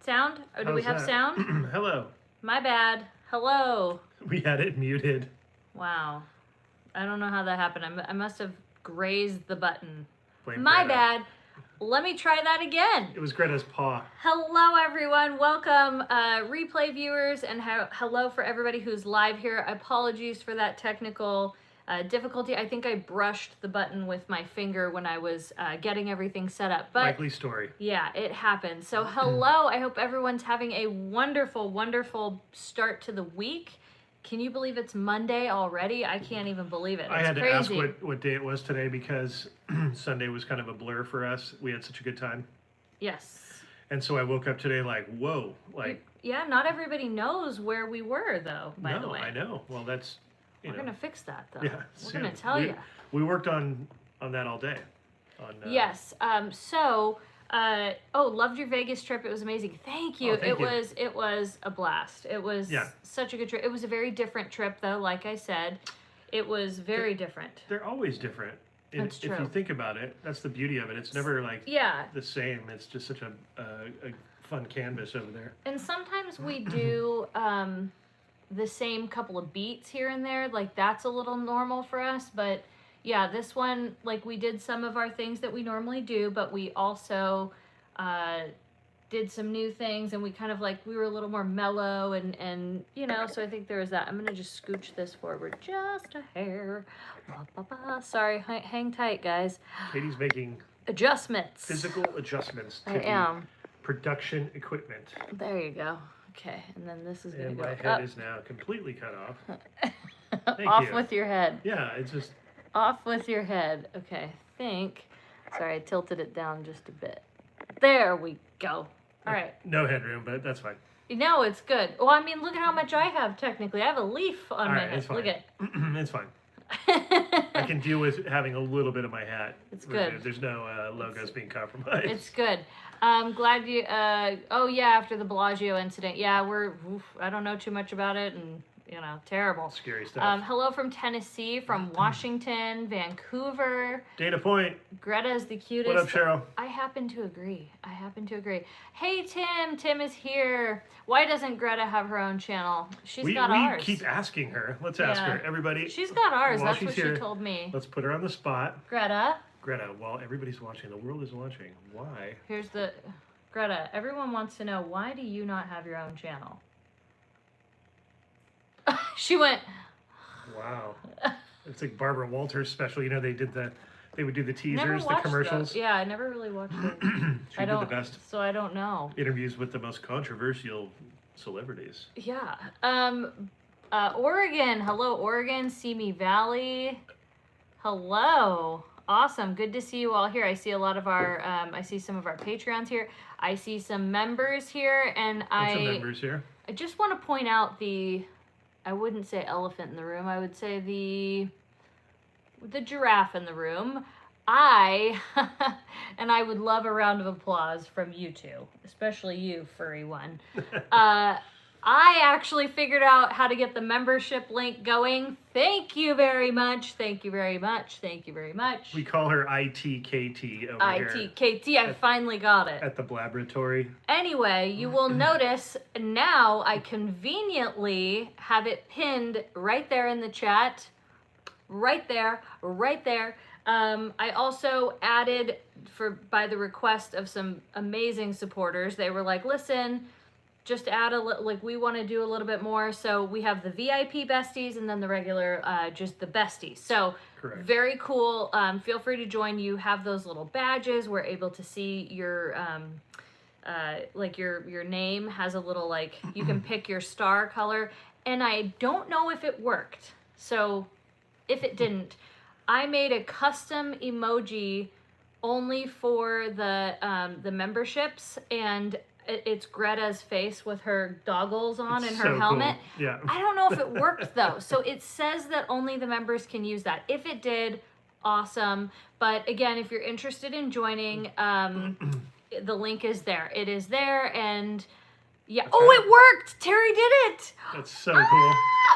Sound? Or do we have sound? Hello. My bad. Hello. We had it muted. Wow. I don't know how that happened. I must have grazed the button. Blame My Greta. bad. Let me try that again. It was Greta's paw. Hello, everyone. Welcome, replay viewers, and hello for everybody who's live here. Apologies for that technical difficulty. I think I brushed the button with my finger when I was getting everything set up. But Likely story. yeah, it happened. So hello. I hope everyone's having a wonderful, wonderful start to the week. Can you believe it's Monday already? I can't even believe it. I had crazy. to ask what day it was today because Sunday was kind of a blur for us. We had such a good time. Yes. And so I woke up today like, whoa. Like, yeah, not everybody knows where we were, though, by the way. I know. Well, that's, We're going to fix that, though. Yeah, We're going to tell you. We worked on that all day. Yes. Loved your Vegas trip. It was amazing. Thank you. It was a blast. It was such a good trip. It was a very different trip, though. Like I said, it was very different. They're always different. That's true. If you think about it, that's the beauty of it. It's never like the same. It's just such a fun canvas over there. And sometimes we do the same couple of beats here and there. Like that's a little normal for us, but yeah, this one, like we did some of our things that we normally do, but we also did some new things, and we kind of we were a little more mellow and so I think there was that. I'm going to just scooch this forward just a hair. Sorry, hang tight, guys. Katie's making adjustments. Physical adjustments to the production equipment. There you go. Okay, and then this is going to go up. My head is now completely cut off. Off with your head. Yeah, it's just... Off with your head. Okay, sorry, I tilted it down just a bit. There we go. All right. No headroom, but that's fine. No, it's good. Well, I mean, look at how much I have technically. I have a leaf on my head. Look at It's fine. I can deal with having a little bit of my hat. It's good. There's no logos being compromised. It's good. Glad you, after the Bellagio incident. Yeah, I don't know too much about it, and terrible. Scary stuff. Hello from Tennessee, from Washington, Vancouver. Dana Point. Greta's the cutest. What up, Cheryl? I happen to agree. Hey, Tim. Tim is here. Why doesn't Greta have her own channel? She's got ours. We keep asking her. Let's ask her. Everybody. She's got ours. That's what she told me. Let's put her on the spot. Greta, while everybody's watching, the world is watching. Why? Greta, everyone wants to know, why do you not have your own channel? She went, wow. It's like Barbara Walters special. They would do the teasers, the commercials. Those. Yeah, I never really watched it. She did the best. So I don't know. Interviews with the most controversial celebrities. Yeah. Oregon. Hello, Oregon. Simi Valley. Hello. Awesome. Good to see you all here. I see a lot of I see some of our Patreons here. I see some members here, and some members here. I just want to point out I wouldn't say elephant in the room. I would say the giraffe in the room. And I would love a round of applause from you two, especially you, furry one. I actually figured out how to get the membership link going. Thank you very much. Thank you very much. Thank you very much. We call her ITKT over here. ITKT, I finally got it. At the laboratory. Anyway, you will notice now I conveniently have it pinned right there in the chat. Right there. I also added, by the request of some amazing supporters, they were like, listen, just add we want to do a little bit more. So we have the VIP besties and then the regular, just the besties. So correct. Very cool. Feel free to join. You have those little badges. We're able to see your, your name has a little, you can pick your star color. And I don't know if it worked. So if it didn't, I made a custom emoji only for the memberships, and it's Greta's face with her goggles on and her helmet. Cool. Yeah. I don't know if it worked though. So it says that only the members can use that. If it did, awesome. But again, if you're interested in joining, the link is there. It is there, and yeah. Okay. Oh, it worked! Terry did it! That's so cool.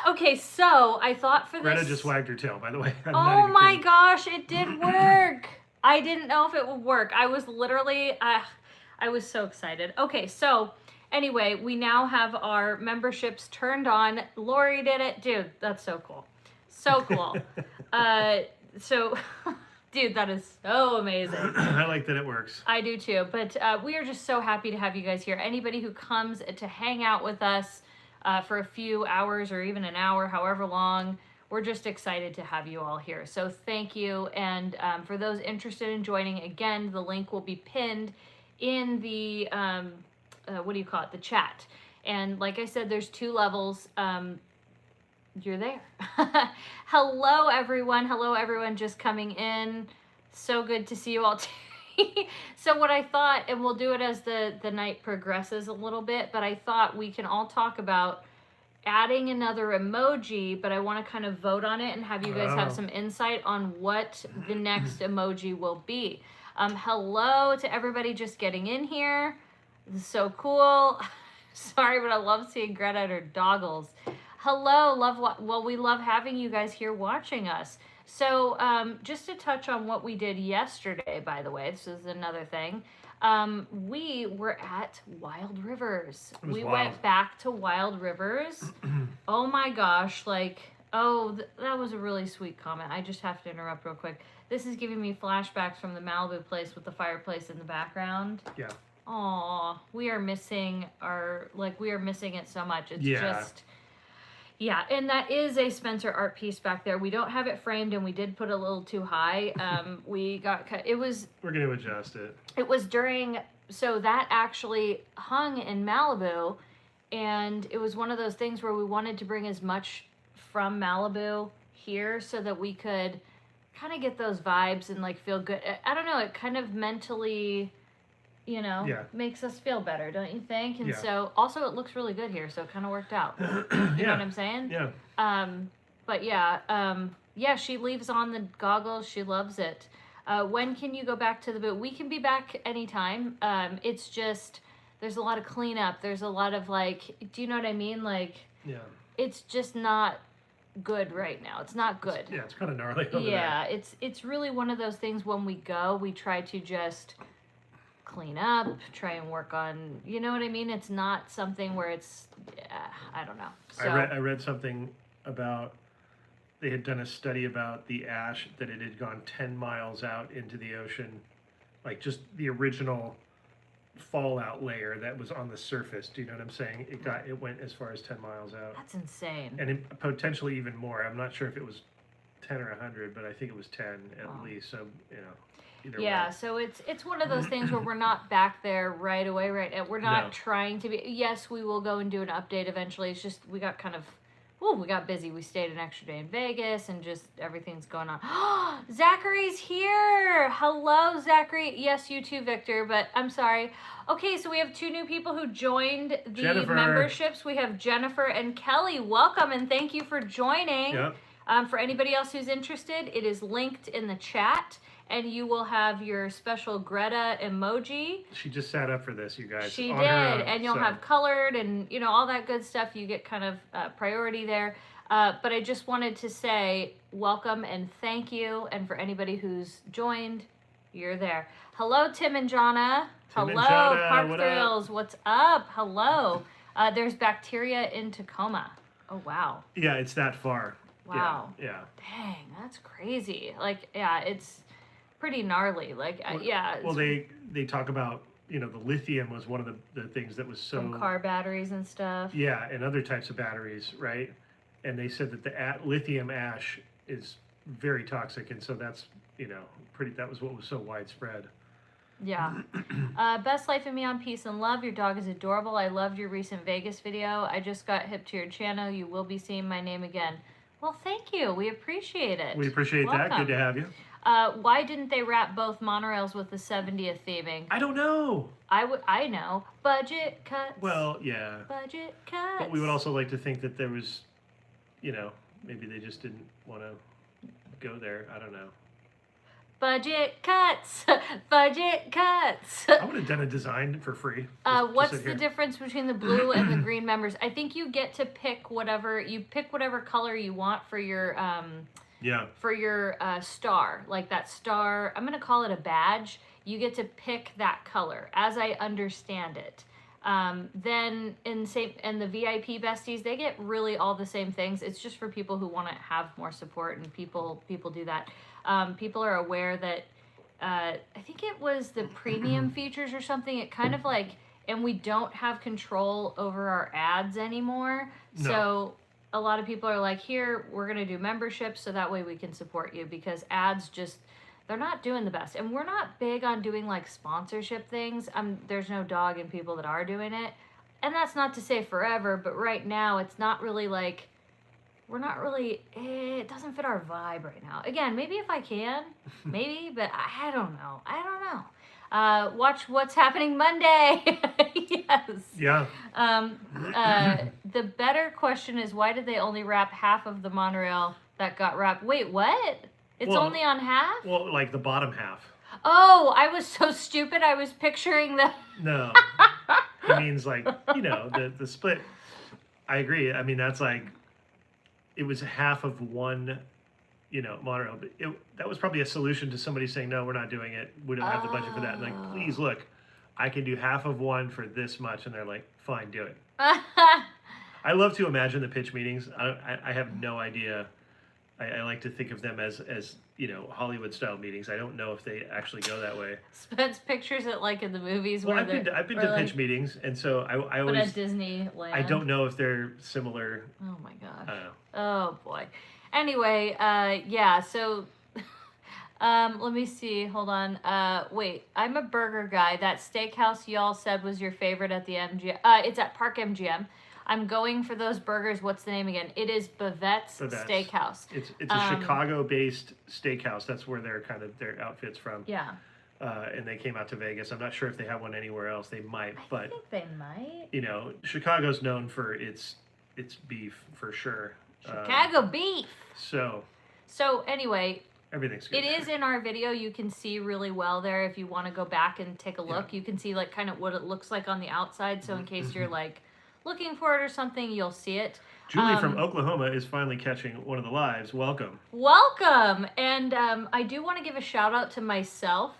Okay, so I thought for Greta this... just wagged her tail, by the way. Oh my gosh, it did work! I didn't know if it would work. I was literally... I was so excited. Okay, so anyway, we now have our memberships turned on. Lori did it. Dude, that's so cool. So cool. So, dude, that is so amazing. I like that it works. I do too. But we are just so happy to have you guys here. Anybody who comes to hang out with us for a few hours or even an hour, however long, we're just excited to have you all here. So thank you. And for those interested in joining, again, the link will be pinned in the, what do you call it? The chat. And like I said, there's 2 levels. You're there. Hello, everyone. Hello, everyone just coming in. So good to see you all too. So what I thought, and we'll do it as the night progresses a little bit, but I thought we can all talk about adding another emoji, but I want to kind of vote on it and have you guys have some insight on what the next emoji will be. Hello to everybody just getting in here. This is so cool. Sorry, but I love seeing Greta and her doggles. Hello, well, we love having you guys here watching us. So just to touch on what we did yesterday, by the way, this is another thing. We were at Wild Rivers. We went back to Wild Rivers. Oh my gosh, like, that was a really sweet comment. I just have to interrupt real quick. This is giving me flashbacks from the Malibu place with the fireplace in the background. Yeah. Aw, we are missing it so much. It's just... Yeah, and that is a Spencer art piece back there. We don't have it framed, and we did put a little too high. We got cut. We're going to adjust it. It was during, so that actually hung in Malibu, and it was one of those things where we wanted to bring as much from Malibu here so that we could kind of get those vibes and like feel good. I don't know, it kind of mentally... makes us feel better, don't you think? And so, also, it looks really good here, so it kind of worked out. You know what I'm saying? Yeah. But yeah, she leaves on the goggles. She loves it. When can you go back to the boot? We can be back anytime. It's just, there's a lot of cleanup. There's a lot of, like, do you know what I mean? Like, it's just not good right now. It's not good. It's kind of gnarly over there. It's really one of those things when we go, we try to just... clean up, try and work on, you know what I mean? It's not something where it's, I don't know. So, I read something about, they had done a study about the ash, that it had gone 10 miles out into the ocean, like just the original fallout layer that was on the surface. Do you know what I'm saying? It went as far as 10 miles out. That's insane. And potentially even more. I'm not sure if it was 10 or 100, but I think it was 10 at least. So, Yeah, so it's one of those things where we're not back there right away, right? We're not trying to be. Yes, we will go and do an update eventually. It's just we got we got busy. We stayed an extra day in Vegas and just everything's going on. Zachary's here. Hello, Zachary. Yes, you too, Victor, but I'm sorry. Okay, so we have 2 new people who joined the memberships. We have Jennifer and Kelly. Welcome and thank you for joining. Yep. For anybody else who's interested, it is linked in the chat. And you will have your special Greta emoji. She just sat up for this, you guys. She did, and you'll have colored and, all that good stuff. You get kind of priority there. But I just wanted to say welcome and thank you. And for anybody who's joined, you're there. Hello, Tim and Jonna. Hello, Park Thrills. What's up? Hello. There's bacteria in Tacoma. Oh, wow. Yeah, it's that far. Wow. Yeah. Dang, that's crazy. Like, it's... pretty gnarly, like Well, they talk about the lithium was one of the things that was so from car batteries and stuff. Yeah, and other types of batteries, right? And they said that the lithium ash is very toxic, and so that's that was what was so widespread. Yeah. Best life and me on peace and love. Your dog is adorable. I loved your recent Vegas video. I just got hip to your channel. You will be seeing my name again. Well, thank you. We appreciate it. We appreciate that. Good to have you. Why didn't they wrap both monorails with the 70th theming? I don't know. I know. Budget cuts. Well, yeah. Budget cuts. But we would also like to think that there was, maybe they just didn't want to go there. I don't know. Budget cuts. Budget cuts. I would have done a design for free. What's the difference between the blue and the green members? I think you get to pick whatever color you want for your for your star. Like that star, I'm gonna call it a badge. you get to pick that color, as I understand it. Then and the VIP besties, they get really all the same things. It's just for people who want to have more support, and people do that. People are aware that I think it was the premium features or something. It kind of like, and we don't have control over our ads anymore. No. So a lot of people are like, here, we're going to do memberships so that way we can support you, because ads just, they're not doing the best. And we're not big on doing like sponsorship things. There's no dog in people that are doing it. And that's not to say forever, but right now it's not really like, we're not really, it doesn't fit our vibe right now. Again, maybe if I can, maybe, but I don't know. Watch What's Happening Monday. Yes. Yeah. The better question is, why did they only wrap half of the monorail that got wrapped? Wait, what? It's only on half? Well, like the bottom half. Oh, I was so stupid. I was picturing the... No. It means like, the split. I agree. I mean, that's like, it was half of one, monorail. But that was probably a solution to somebody saying, no, we're not doing it. We don't have the budget for that. And like, please look, I can do half of one for this much. And they're like, fine, do it. I love to imagine the pitch meetings. I have no idea. I like to think of them as Hollywood style meetings. I don't know if they actually go that way. Spence pictures it like in the movies. Well, where I've been to pitch meetings, and so I always. But at Disneyland. I don't know if they're similar. Oh my gosh. I don't know. Oh boy. Anyway, yeah. So, let me see. Hold on. Wait. I'm a burger guy. That steakhouse y'all said was your favorite at the MGM. It's at Park MGM. I'm going for those burgers. What's the name again? It is Bavette's Steakhouse. It's a Chicago-based steakhouse. That's where their outfit's from. Yeah. And they came out to Vegas. I'm not sure if they have one anywhere else. They might, but I think they might. Chicago's known for its beef for sure. Chicago beef. So anyway, everything's good. It is in our video. You can see really well there. If you want to go back and take a look, you can see like kind of what it looks like on the outside. So in case you're like looking for it or something, you'll see it. Julie from Oklahoma is finally catching one of the lives. Welcome. Welcome. And I do want to give a shout out to myself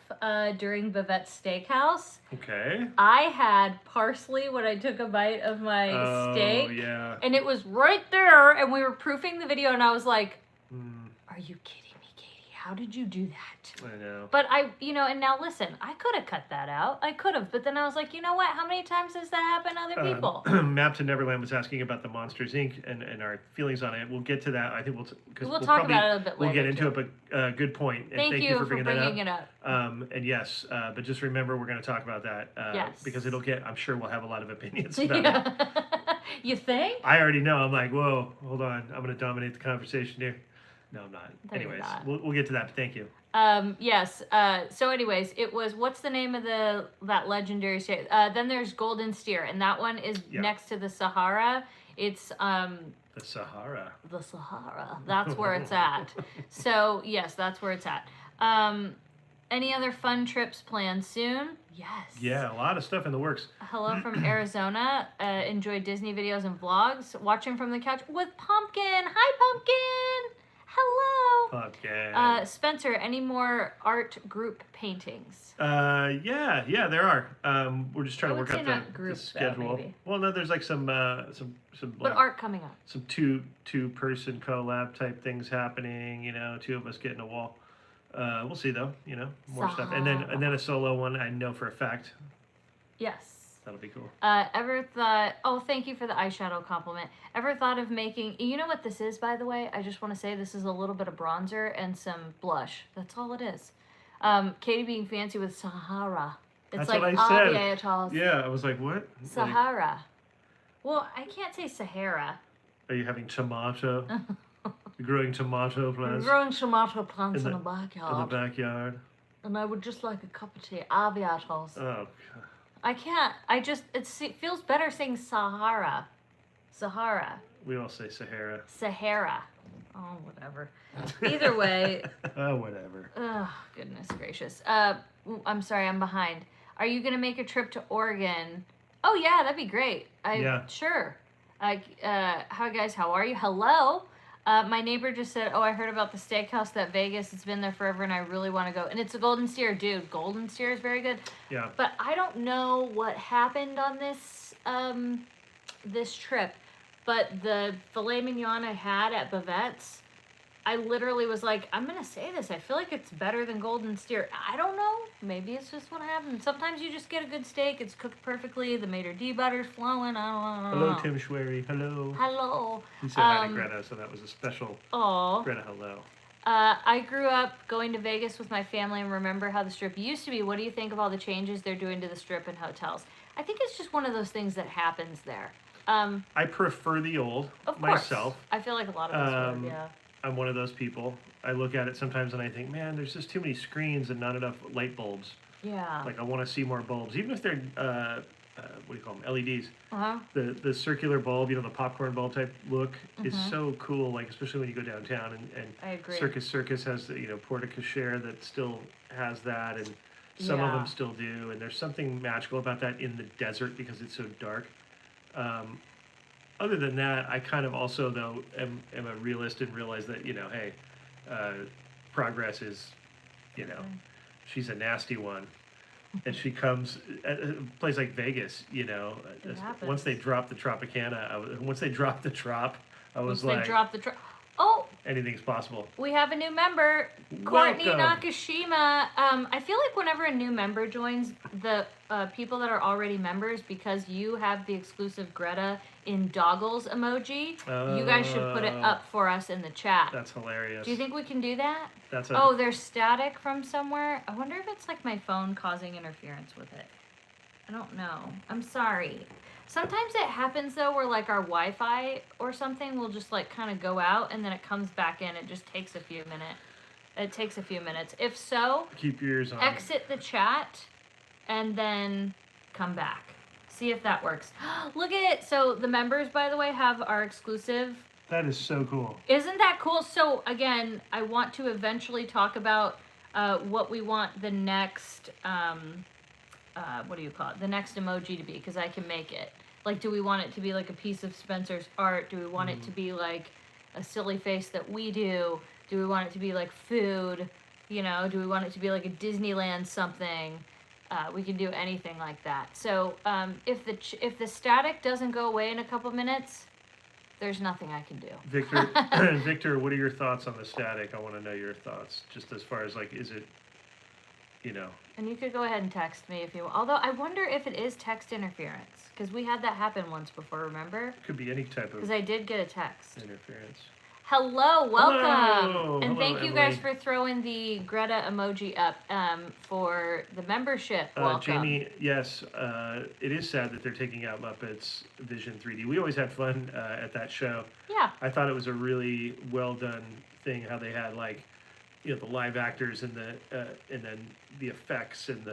during Bavette's Steakhouse. Okay. I had parsley when I took a bite of my steak. Oh, yeah. And it was right there. And we were proofing the video and I was like, are you kidding me, Katie? How did you do that? I know. But and now listen, I could have cut that out. I could have. But then I was like, you know what? How many times has that happened to other people? Map to Neverland was asking about the Monsters, Inc. and our feelings on it. We'll get to that. I think we'll talk about it a bit later. We'll get into it, but good point. And thank you for bringing it up. And yes, but just remember, we're going to talk about that. Yes. Because I'm sure we'll have a lot of opinions about it. You think? I already know. I'm like, whoa, hold on. I'm going to dominate the conversation here. No, I'm not. No, anyways, not. We'll get to that. But thank you. Yes. So anyways, it was, what's the name of that legendary state? Then there's Golden Steer, and that one is next to the Sahara. It's, the Sahara. The Sahara. That's where it's at. So yes, that's where it's at. Any other fun trips planned soon? Yes. Yeah, a lot of stuff in the works. Hello from Arizona. Enjoy Disney videos and vlogs. Watching from the couch with Pumpkin. Hi, Pumpkin. Hello. Pumpkin. Spencer, any more art group paintings? Yeah, there are. We're just trying to work out the schedule. Maybe. Well, no, there's like some But art coming up. Some two-person collab type things happening. Two of us getting a wall. We'll see though. More stuff, and then a solo one. I know for a fact. Yes. That'll be cool. Ever thought... Oh, thank you for the eyeshadow compliment. Ever thought of making... You know what this is, by the way? I just want to say this is a little bit of bronzer and some blush. That's all it is. Katie being fancy with Sahara. It's That's like what I said. Aviators. Yeah, I was like, what? Sahara. Well, I can't say Sahara. Are you having tomato? You're growing tomato plants? I'm growing tomato plants in the backyard. In the backyard. And I would just like a cup of tea. Aviators. Oh, God. I can't. It feels better saying Sahara. Sahara. We all say Sahara. Sahara. Oh, whatever. Either way. Oh, whatever. Oh, goodness gracious. I'm sorry, I'm behind. Are you going to make a trip to Oregon? Oh, yeah, that'd be great. Sure. Hi, guys. How are you? Hello. My neighbor just said, "Oh, I heard about the steakhouse at Vegas. It's been there forever, and I really want to go." And it's a Golden Steer, dude. Golden Steer is very good. Yeah. But I don't know what happened on this trip. But the filet mignon I had at Bavette's, I literally was like, I'm gonna say this. I feel like it's better than Golden Steer. I don't know. Maybe it's just what happened. Sometimes you just get a good steak. It's cooked perfectly. The maitre d' butter's flowing. I don't know. Hello, Tim Schwery. Hello. Hello. He said hi to Greta, so that was a special Aw. Greta hello. I grew up going to Vegas with my family and remember how the Strip used to be. What do you think of all the changes they're doing to the Strip and hotels? I think it's just one of those things that happens there. I prefer the old Of course. myself. I feel like a lot of us would, yeah. I'm one of those people. I look at it sometimes and I think, man, there's just too many screens and not enough light bulbs. Yeah. Like I want to see more bulbs, even if they're what do you call them? LEDs. Uh-huh. The circular bulb, the popcorn bulb type look is Mhm. so cool. Like especially when you go downtown and I agree. Circus has Porte Cochere that still has that, and some of Yeah. them still do. And there's something magical about that in the desert because it's so dark. Other than that, I kind of also though am a realist and realize that hey, progress is, she's a nasty one, and she comes at a place like Vegas. Once they happens. drop the Tropicana, once they drop the Trop, I was Once like, they drop the oh, anything's possible. we have a new member, Courtney Welcome. Nakashima. I feel like whenever a new member joins, the people that are already members, because you have the exclusive Greta in doggles emoji, you guys should put it up for us in the chat. That's hilarious. Do you think we can do that? That's Oh, there's static from somewhere. I wonder if it's like my phone causing interference with it. I don't know. I'm sorry. Sometimes it happens though where like our Wi-Fi or something will just like kind of go out and then it comes back in. It just takes a few minutes. It takes a few minutes. If so, keep your ears on. exit the chat and then come back. See if that works. Look at it. So the members, by the way, have our exclusive. That is so cool. Isn't that cool? So again, I want to eventually talk about what we want the next, what do you call it? The next emoji to be, because I can make it. Like, do we want it to be like a piece of Spencer's art? Do we want it to be like a silly face that we do? Do we want it to be like food? Do we want it to be like a Disneyland something? We can do anything like that. So if the static doesn't go away in a couple minutes, there's nothing I can do. Victor, what are your thoughts on the static? I want to know your thoughts, just as far as like, is it, And you could go ahead and text me if you want. Although I wonder if it is text interference, because we had that happen once before, remember? Could be any type of Because I did get a text. interference. Hello, welcome. Hello. And Hello, thank you guys Emily. for throwing the Greta emoji up for the membership. Welcome. Jamie, yes, it is sad that they're taking out Muppets Vision 3D. We always had fun at that show. Yeah. I thought it was a really well done thing how they had like, the live actors and then the effects and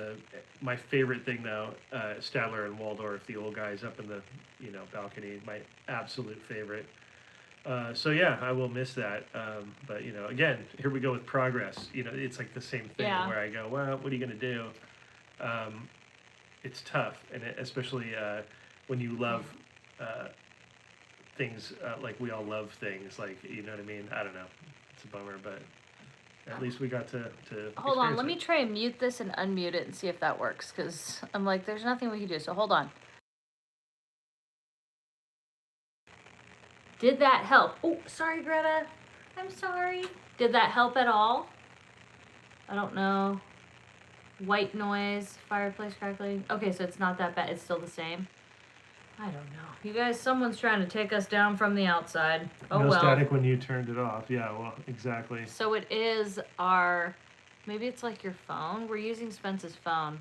my favorite thing though, Stadler and Waldorf, the old guys up in the balcony, my absolute favorite. So yeah, I will miss that. But again, here we go with progress. It's like the same thing Yeah. where I go, well, what are you gonna do? It's tough, and especially when you love things like we all love things. Like you know what I mean? I don't know. It's a bummer, but at least we got to. Hold on, experience let it. me try and mute this and unmute it and see if that works, because I'm like, there's nothing we can do. So hold on. Did that help? Oh, sorry, Greta. I'm sorry. Did that help at all? I don't know. White noise, fireplace crackling. Okay, so it's not that bad. It's still the same. I don't know. You guys, someone's trying to take us down from the outside. Oh, no well. static when you turned it off. Yeah, well, exactly. So it is our, maybe it's like your phone. We're using Spence's phone.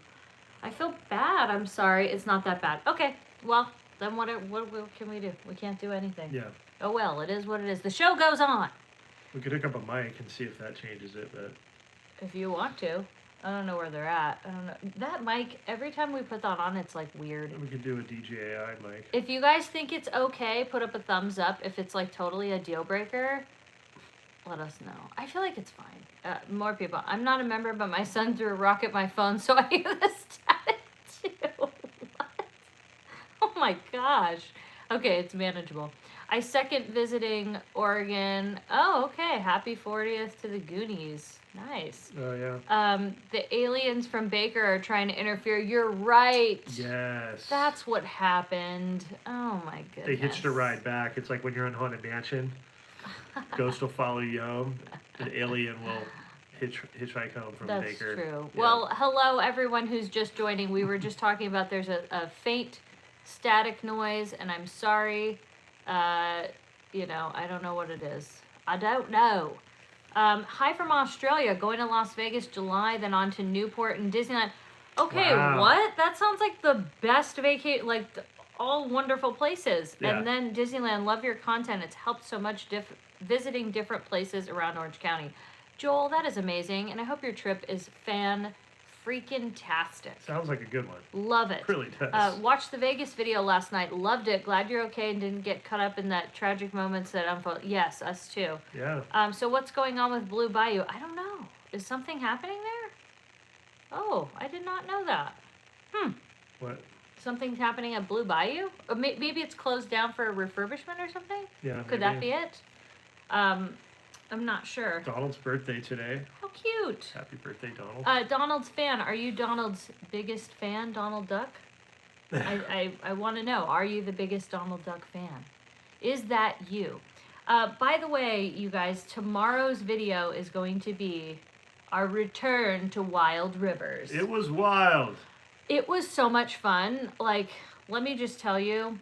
I feel bad. I'm sorry. It's not that bad. Okay, well, then what can we do? We can't do anything. Yeah, Oh, well, it is what it is. The show goes on. we could hook up a mic and see if that changes it, but If you want to. I don't know where they're at. I don't know. That mic, every time we put that on, it's like weird. we could do a DJI mic. If you guys think it's okay, put up a thumbs up. If it's like totally a deal breaker, let us know. I feel like it's fine. More people. I'm not a member, but my son threw a rock at my phone, so I hear the static too. What? Oh my gosh. Okay, it's manageable. I second visiting Oregon. Oh, okay. Happy 40th to the Goonies. Nice. Oh yeah. The aliens from Baker are trying to interfere. You're right. Yes. That's what happened. Oh my goodness. They hitched a ride back. It's like when you're in Haunted Mansion. Ghost will follow you home. An alien will hitchhike home from That's Baker. true. Yeah. Well, hello everyone who's just joining. We were just talking about there's a faint static noise, and I'm sorry. You know, I don't know what it is. I don't know. Hi from Australia, going to Las Vegas July, then on to Newport and Disneyland. Okay, Wow. what? That sounds like the best vacation, like all wonderful places. Yeah. And then Disneyland, love your content. It's helped so much visiting different places around Orange County. Joel, that is amazing, and I hope your trip is freaking-tastic. Sounds like a good one. Love it. It really does. Watched the Vegas video last night. Loved it. Glad you're okay and didn't get caught up in that tragic moments that unfold. Yes, us too. Yeah. So what's going on with Blue Bayou? I don't know. Is something happening there? Oh, I did not know that. What? Something's happening at Blue Bayou? Or maybe it's closed down for a refurbishment or something? Yeah. Could that be it? I'm not sure. Donald's birthday today. How cute. Happy birthday, Donald. Donald's fan. Are you Donald's biggest fan, Donald Duck? I want to know. Are you the biggest Donald Duck fan? Is that you? By the way, you guys, tomorrow's video is going to be our return to Wild Rivers. It was wild. It was so much fun. Like, let me just tell you,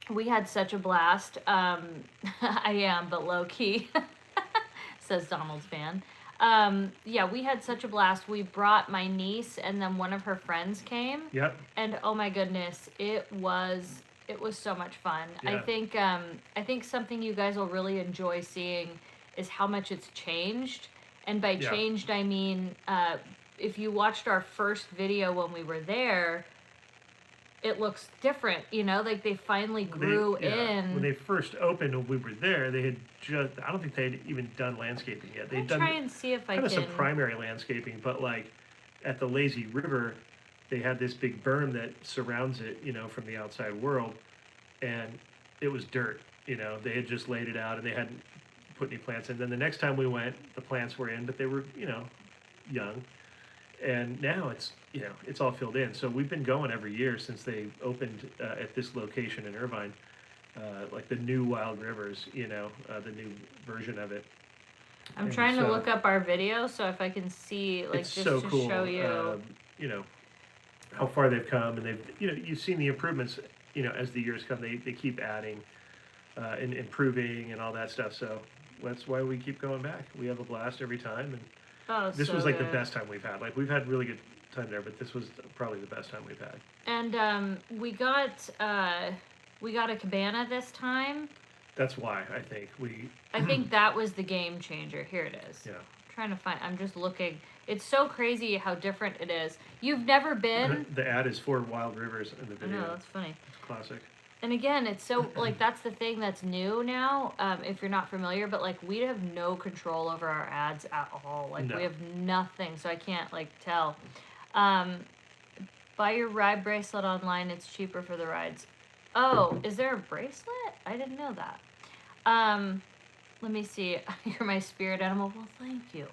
we had such a blast. I am, but low key, says Donald's fan. Yeah, we had such a blast. We brought my niece, and then one of her friends came. Yep. And oh my goodness, it was so much fun. Yeah. I think something you guys will really enjoy seeing is how much it's changed. And by Yeah. changed, I mean, if you watched our first video when we were there, it looks different, you know, like they finally grew in. When they first opened and we were there, they had just, I don't think they had even done landscaping yet. They'd I'll done try and see if I kind can. of some primary landscaping, but like at the Lazy River, they had this big berm that surrounds it, you know, from the outside world, and it was dirt, you know, they had just laid it out and they hadn't put any plants in. Then the next time we went, the plants were in, but they were, you know, young. And now it's, you know, it's all filled in. So we've been going every year since they opened at this location in Irvine, like the new Wild Rivers, you know, the new version of it. I'm And trying to so- look up our video, so if I can see, like, It's just so to cool, show you. you know, how far they've come, and they've, you know, you've seen the improvements, you know, as the years come, they keep adding and improving and all that stuff. So that's why we keep going back. We have a blast every time, and Oh, this so was like good. the best time we've had. Like we've had really good time there, but this was probably the best time we've had. And we got a cabana this time. That's why I think I think that was the game changer. Here it is. yeah. Trying to find. I'm just looking. It's so crazy how different it is. You've never been. The ad is for Wild Rivers in the I video. know, that's funny. It's classic. And again, it's so like that's the thing that's new now. If you're not familiar, but like we have no control over our ads at all. Like No. we have nothing, so I can't like tell. Buy your ride bracelet online. It's cheaper for the rides. Oh, is there a bracelet? I didn't know that. Let me see. You're my spirit animal. Well, thank you.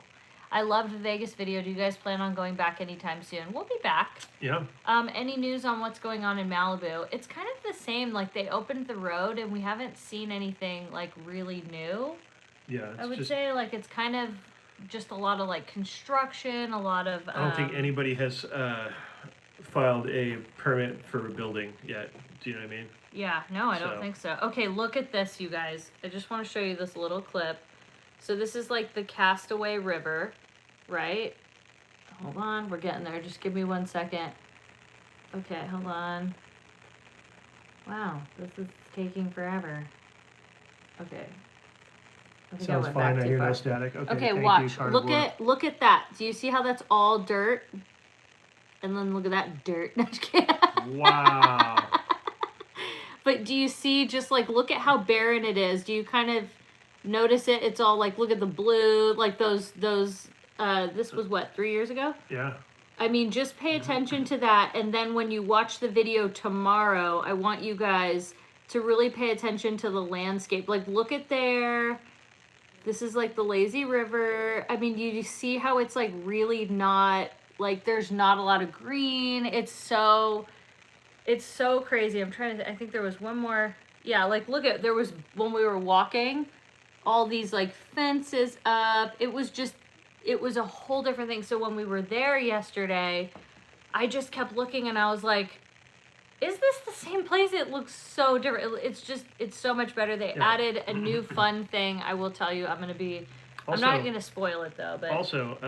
I loved the Vegas video. Do you guys plan on going back anytime soon? We'll be back. Yeah. Any news on what's going on in Malibu? It's kind of the same. Like they opened the road and we haven't seen anything like really new. Yeah. It's I would just, say like it's kind of just a lot of like construction, a lot of. I don't think anybody has filed a permit for a building yet. Do you know what I mean? Yeah, no, I don't So- think so. Okay, look at this, you guys. I just want to show you this little clip. So this is like the Castaway River, right? Hold on, we're getting there. Just give me 1 second. Okay, hold on. Wow, this is taking forever. Okay. I think I Sounds went fine. back I too hear far. no static. Okay. Okay, thank you, watch. Carnivore. Look at that. Do you see how that's all dirt? And then look at that dirt. No, just kidding. Wow. But do you see just like look at how barren it is? Do you kind of notice it? It's all like look at the blue, like those this was what, 3 years ago? Yeah. I mean, just pay attention to that, and then when you watch the video tomorrow, I want you guys to really pay attention to the landscape. Like, look at there. This is like the lazy river. I mean, you see how it's like really not, like, there's not a lot of green. It's so crazy. I'm trying to, I think there was one more. Yeah, like, look at, there was, when we were walking, all these like fences up. It was a whole different thing. So when we were there yesterday, I just kept looking and I was like, is this the same place? It looks so different. It's so much better. They added a new fun thing. I will tell you, I'm not going to spoil it though, but. Also,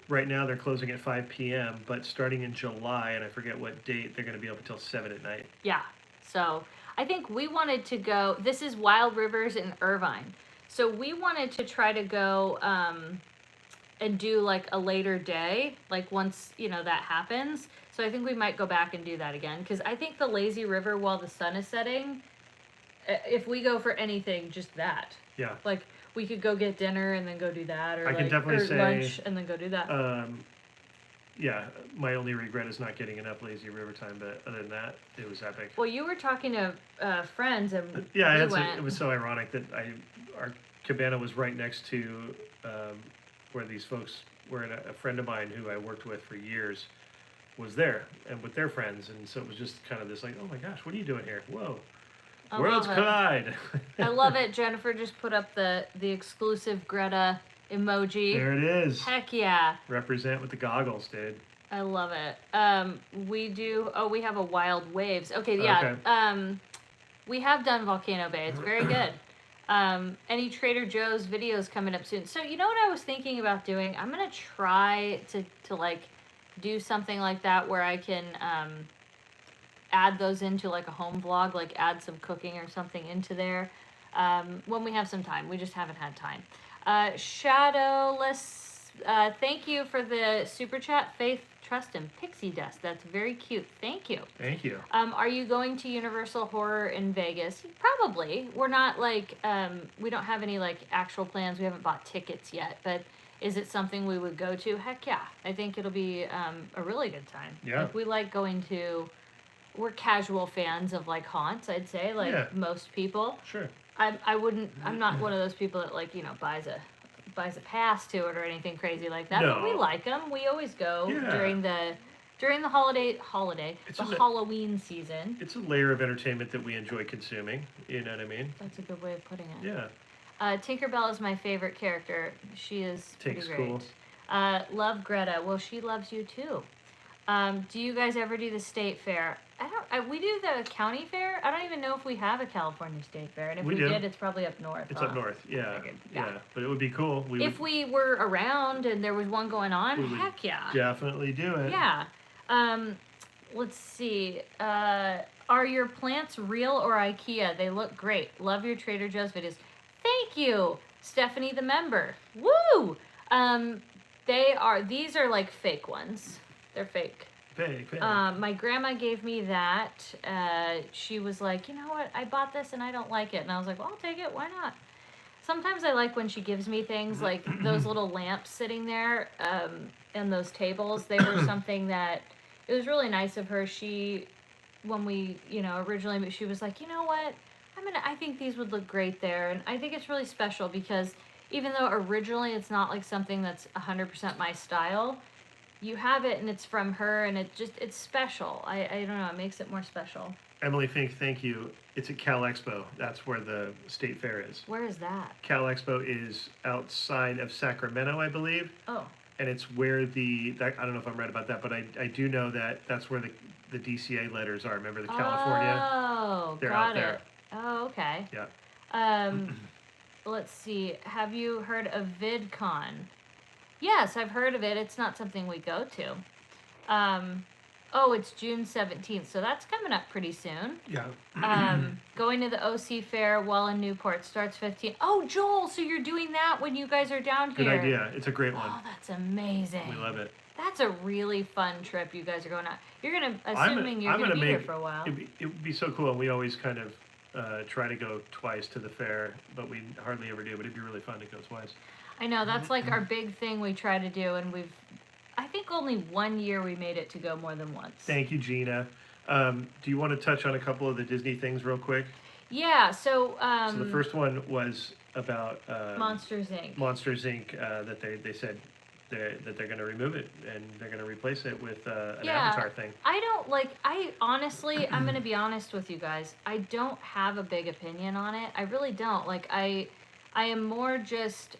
right now they're closing at 5 p.m., but starting in July, and I forget what date, they're going to be open until 7 at night. Yeah. So I think we wanted to go, this is Wild Rivers in Irvine. So we wanted to try to go, and do like a later day, like once, that happens. So I think we might go back and do that again. Because I think the lazy river while the sun is setting, if we go for anything, just that. Yeah. Like, we could go get dinner and then go do that. Or I can definitely say, lunch and then go do that. Yeah, my only regret is not getting enough lazy river time, but other than that, it was epic. Well, you were talking to friends and yeah, we went. It was so ironic that our cabana was right next to where these folks were, and a friend of mine who I worked with for years was there and with their friends, and so it was just kind of this like, oh my gosh, what are you doing here? Whoa, worlds collide. I love it. Jennifer just put up the exclusive Greta emoji. There it is. Heck yeah. Represent with the goggles, dude. I love it. We have a Wild Waves. Okay, yeah. Okay. We have done Volcano Bay. It's very good. Any Trader Joe's videos coming up soon. So you know what I was thinking about doing? I'm gonna try to like do something like that where I can add those into like a home vlog, like add some cooking or something into there when we have some time. We just haven't had time. Shadowless, thank you for the super chat. Faith, Trust, and Pixie Dust. That's very cute. Thank you. Thank you. Are you going to Universal Horror in Vegas? Probably. We're not like, we don't have any like actual plans. We haven't bought tickets yet, but is it something we would go to? Heck yeah. I think it'll be a really good time. Yeah. Like, we like going to, we're casual fans of like haunts, I'd say, like most people. Sure. I'm not one of those people that like, buys a pass to it or anything crazy like that. No. But we like them. We always go during the Halloween season. It's a layer of entertainment that we enjoy consuming. You know what I mean? That's a good way of putting it. Yeah. Tinkerbell is my favorite character. She is pretty great. Cool. Love Greta. Well, she loves you too. Do you guys ever do the state fair? We do the county fair. I don't even know if we have a California state fair, and if we did, it's probably up north. It's up north, yeah. But it would be cool. If we were around and there was one going on, heck yeah. Definitely do it. Yeah. Let's see. Are your plants real or IKEA? They look great. Love your Trader Joe's videos. Thank you, Stephanie the member. Woo! These are like fake ones. They're fake. Fake. My grandma gave me that. She was like, you know what? I bought this and I don't like it. And I was like, well, I'll take it. Why not? Sometimes I like when she gives me things like those little lamps sitting there and those tables. They were something that, it was really nice of her. When we, originally, she was like, you know what? I think these would look great there. And I think it's really special because even though originally it's not like something that's 100% my style, you have it and it's from her and it's special. I don't know, it makes it more special. Emily Fink, thank you. It's at Cal Expo. That's where the state fair is. Where is that? Cal Expo is outside of Sacramento, I believe. Oh. And it's where I don't know if I'm right about that, but I do know that that's where the DCA letters are. Remember the California? Oh, They're got out there. Oh, okay. Yeah. Let's see. Have you heard of VidCon? Yes, I've heard of it. It's not something we go to. It's June 17th, so that's coming up pretty soon. Yeah. Going to the OC Fair while in Newport starts 15th. Oh, Joel, so you're doing that when you guys are down here. Good idea. It's a great one. Oh, that's amazing. We love it. That's a really fun trip you guys are going on. You're going to, assuming you're going to be here for a while. It would be so cool. We always kind of try to go twice to the fair, but we hardly ever do. But it'd be really fun to go twice. I know, that's like our big thing we try to do, and I think only one year we made it to go more than once. Thank you, Gina. Do you want to touch on a couple of the Disney things real quick? Yeah, so So the first one was about Monsters Inc. Monsters Inc. That they said that they're going to remove it and they're going to replace it with an Avatar thing. I honestly, I'm gonna be honest with you guys. I don't have a big opinion on it. I really don't. I am more just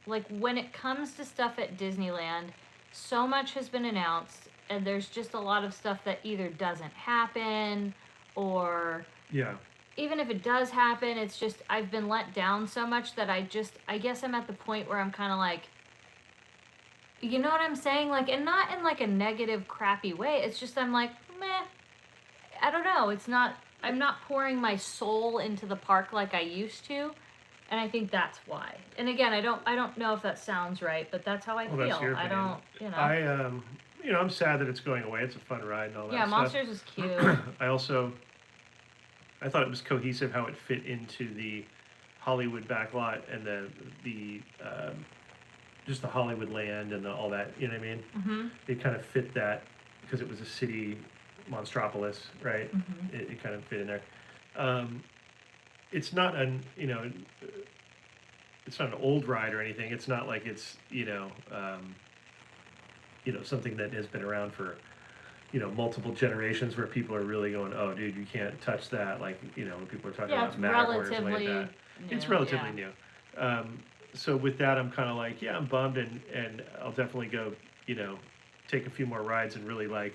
like when it comes to stuff at Disneyland, so much has been announced, and there's just a lot of stuff that either doesn't happen or Yeah. even if it does happen, it's just I've been let down so much that I guess I'm at the point where I'm kind of like, you know what I'm saying? Like, and not in like a negative, crappy way. It's just I'm like, meh. I don't know. It's not. I'm not pouring my soul into the park like I used to, and I think that's why. And again, I don't know if that sounds right, but that's how I Well, feel. that's your I opinion. don't. You know. I'm sad that it's going away. It's a fun ride and all that Yeah, stuff. Monsters is cute. I thought it was cohesive how it fit into the Hollywood backlot and the just the Hollywood land and all that. You know what I mean? Mm-hmm. It kind of fit that because it was a city monstropolis, right? Mm-hmm. It kind of fit in there. It's not it's not an old ride or anything. It's not like it's something that has been around for multiple generations where people are really going, oh dude, you can't touch that, like when people are talking Yeah, about it's Matterhorn or something like relatively that. new. It's relatively Yeah. new. So with that, I'm kind of like, yeah, I'm bummed, and I'll definitely go take a few more rides and really like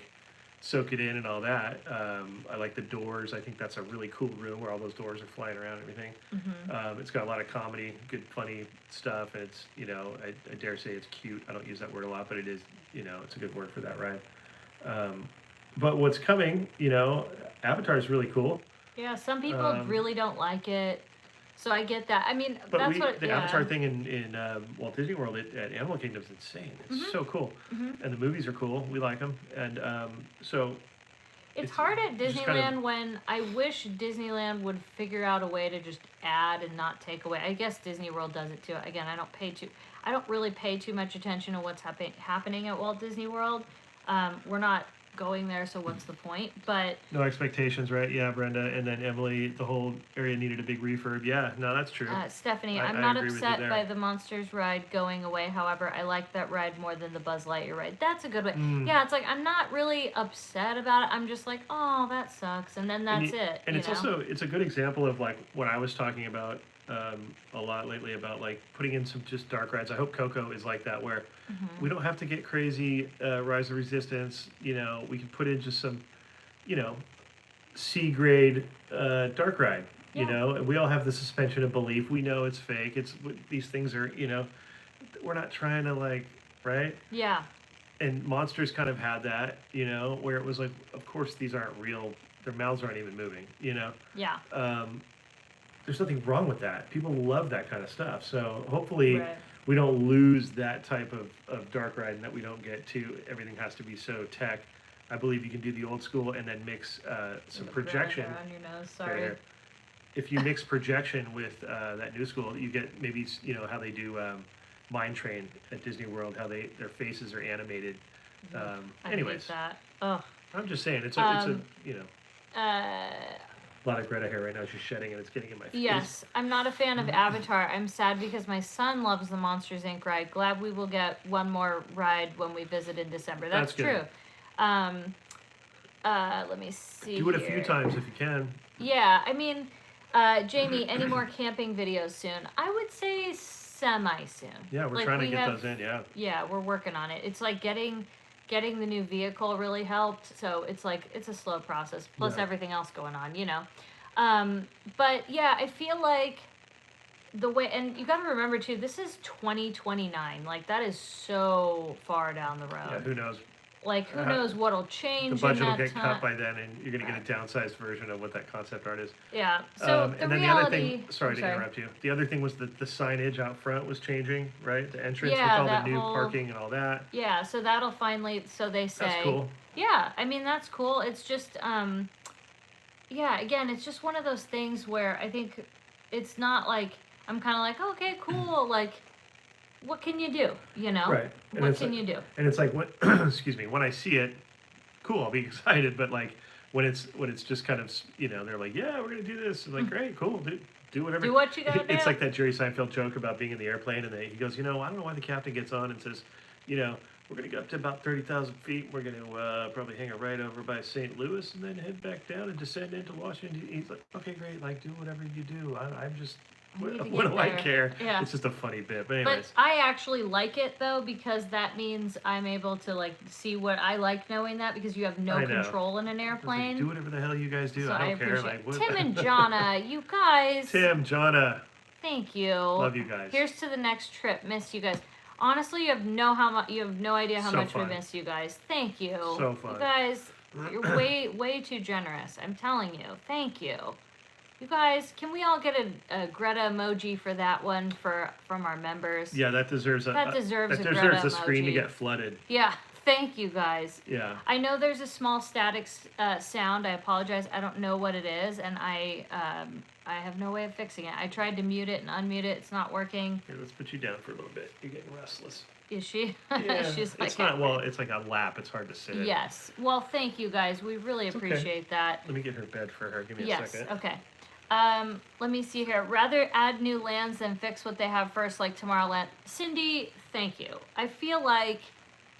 soak it in and all that. I like the doors. I think that's a really cool room where all those doors are flying around and everything. Mm-hmm. It's got a lot of comedy, good funny stuff, and it's I dare say it's cute. I don't use that word a lot, but it is it's a good word for that ride. But what's coming, Avatar is really cool. Yeah, some people really don't like it, so I get that. I mean, But that's the Avatar thing in Walt Disney World at Animal Kingdom is insane. It's so cool, and the movies are cool. We like them, and so it's hard at just Disneyland kind of- when I wish Disneyland would figure out a way to just add and not take away. I guess Disney World does it too. Again, I don't really pay too much attention to what's happening at Walt Disney World. We're not going there, so what's the point? But no expectations, right? Yeah, Brenda, and then Emily. The whole area needed a big refurb. Yeah, no, that's true. Stephanie, I I'm not agree with you upset there. by the Monsters ride going away. However, I like that ride more than the Buzz Lightyear ride. That's a good way. Mm. Yeah, it's like I'm not really upset about it. I'm just like, oh, that sucks, and then that's And it. And you it's know? also it's a good example of like what I was talking about a lot lately about like putting in some just dark rides. I hope Coco is like that where we don't have to get crazy Rise of Resistance. We can put in just some C grade dark ride. Yeah. And we all have the suspension of belief. We know it's fake. These things are we're not trying to like right. Yeah. And Monsters kind of had that, where it was like, of course these aren't real. Their mouths aren't even moving, Yeah. There's nothing wrong with that. People love that kind of stuff. So hopefully Right. we don't lose that type of dark ride and that we don't get to everything has to be so tech. I believe you can do the old school and then mix some projection. Right on your nose. Right Sorry. here. If you mix projection with that new school, you get maybe how they do Mine Train at Disney World, how their faces are animated. I Anyways, hate that. Ugh. I'm just saying it's a a lot of Greta hair right now. She's shedding and it's getting in my face. Yes, I'm not a fan of Avatar. I'm sad because my son loves the Monsters Inc. ride. Glad we will get one more ride when we visit in December. That's good. true. Let me see. Do it a here. few times if you can. Yeah, I mean, Jamie, any more camping videos soon? I would say semi soon. Yeah, we're Like, trying to we get have- those in. Yeah. Yeah, we're working on it. It's like getting the new vehicle really helped. So it's like it's a slow process. Plus Yeah. everything else going on, But yeah, I feel like the way, and you got to remember too, this is 2029. Like that is so far down the road. Yeah. Who knows? Like who knows what'll change. The budget in will that get time. cut by then, and you're going to get a downsized version of what that concept art is. Yeah. So the and then reality. the other thing. Sorry to interrupt you. The other thing was that the signage out front was changing, right? The entrance Yeah, with all the that new whole- parking and all that. Yeah. So that'll finally. So they say. That's cool. Yeah, I mean that's cool. It's just yeah, again, it's just one of those things where I think it's not like I'm kind of like, oh, okay, cool, like what can you do, Right. And What it's can like, you do? And it's like what? Excuse me. When I see it, cool. I'll be excited. But like when it's just kind of, they're like, yeah, we're gonna do this. I'm like, great, cool, do whatever. Do what you gotta It's do. like that Jerry Seinfeld joke about being in the airplane, and he goes, I don't know why the captain gets on and says, we're gonna go up to about 30,000 feet. We're gonna probably hang a right over by St. Louis, and then head back down and descend into Washington. He's like, okay, great, like do whatever you do. I'm just. need to What get do I there. care? Yeah. It's just a funny bit. But But anyways, I actually like it though, because that means I'm able to like see what I like knowing that, because you have no I know. control in an it's like, airplane. do whatever the hell you guys do. So I don't care. appreciate Like what? Tim and Jonna, you guys. Tim, Jonna, Thank you. love you guys. Here's to the next trip. Miss you guys. Honestly, you have no idea how So much fun. we miss you guys. Thank you. So fun. You guys, you're way too generous. I'm telling you. Thank you. You guys, can we all get a Greta emoji for that one from our members? Yeah, that deserves a That deserves a that Greta deserves a screen to emoji. get flooded. Yeah. Thank you guys. Yeah. I know there's a small static sound. I apologize. I don't know what it is, and I have no way of fixing it. I tried to mute it and unmute it. It's not working. Here, let's put you down for a little bit. You're getting restless. Is she? Yeah. She's like, it's not well. It's like a lap. It's hard to sit in. Yes. Well, thank you guys. We really okay. appreciate that. Let me get her bed for her. Give me a Yes. second. Okay. Let me see here. Rather add new lands than fix what they have first, like Tomorrowland. Cindy, thank you. I feel like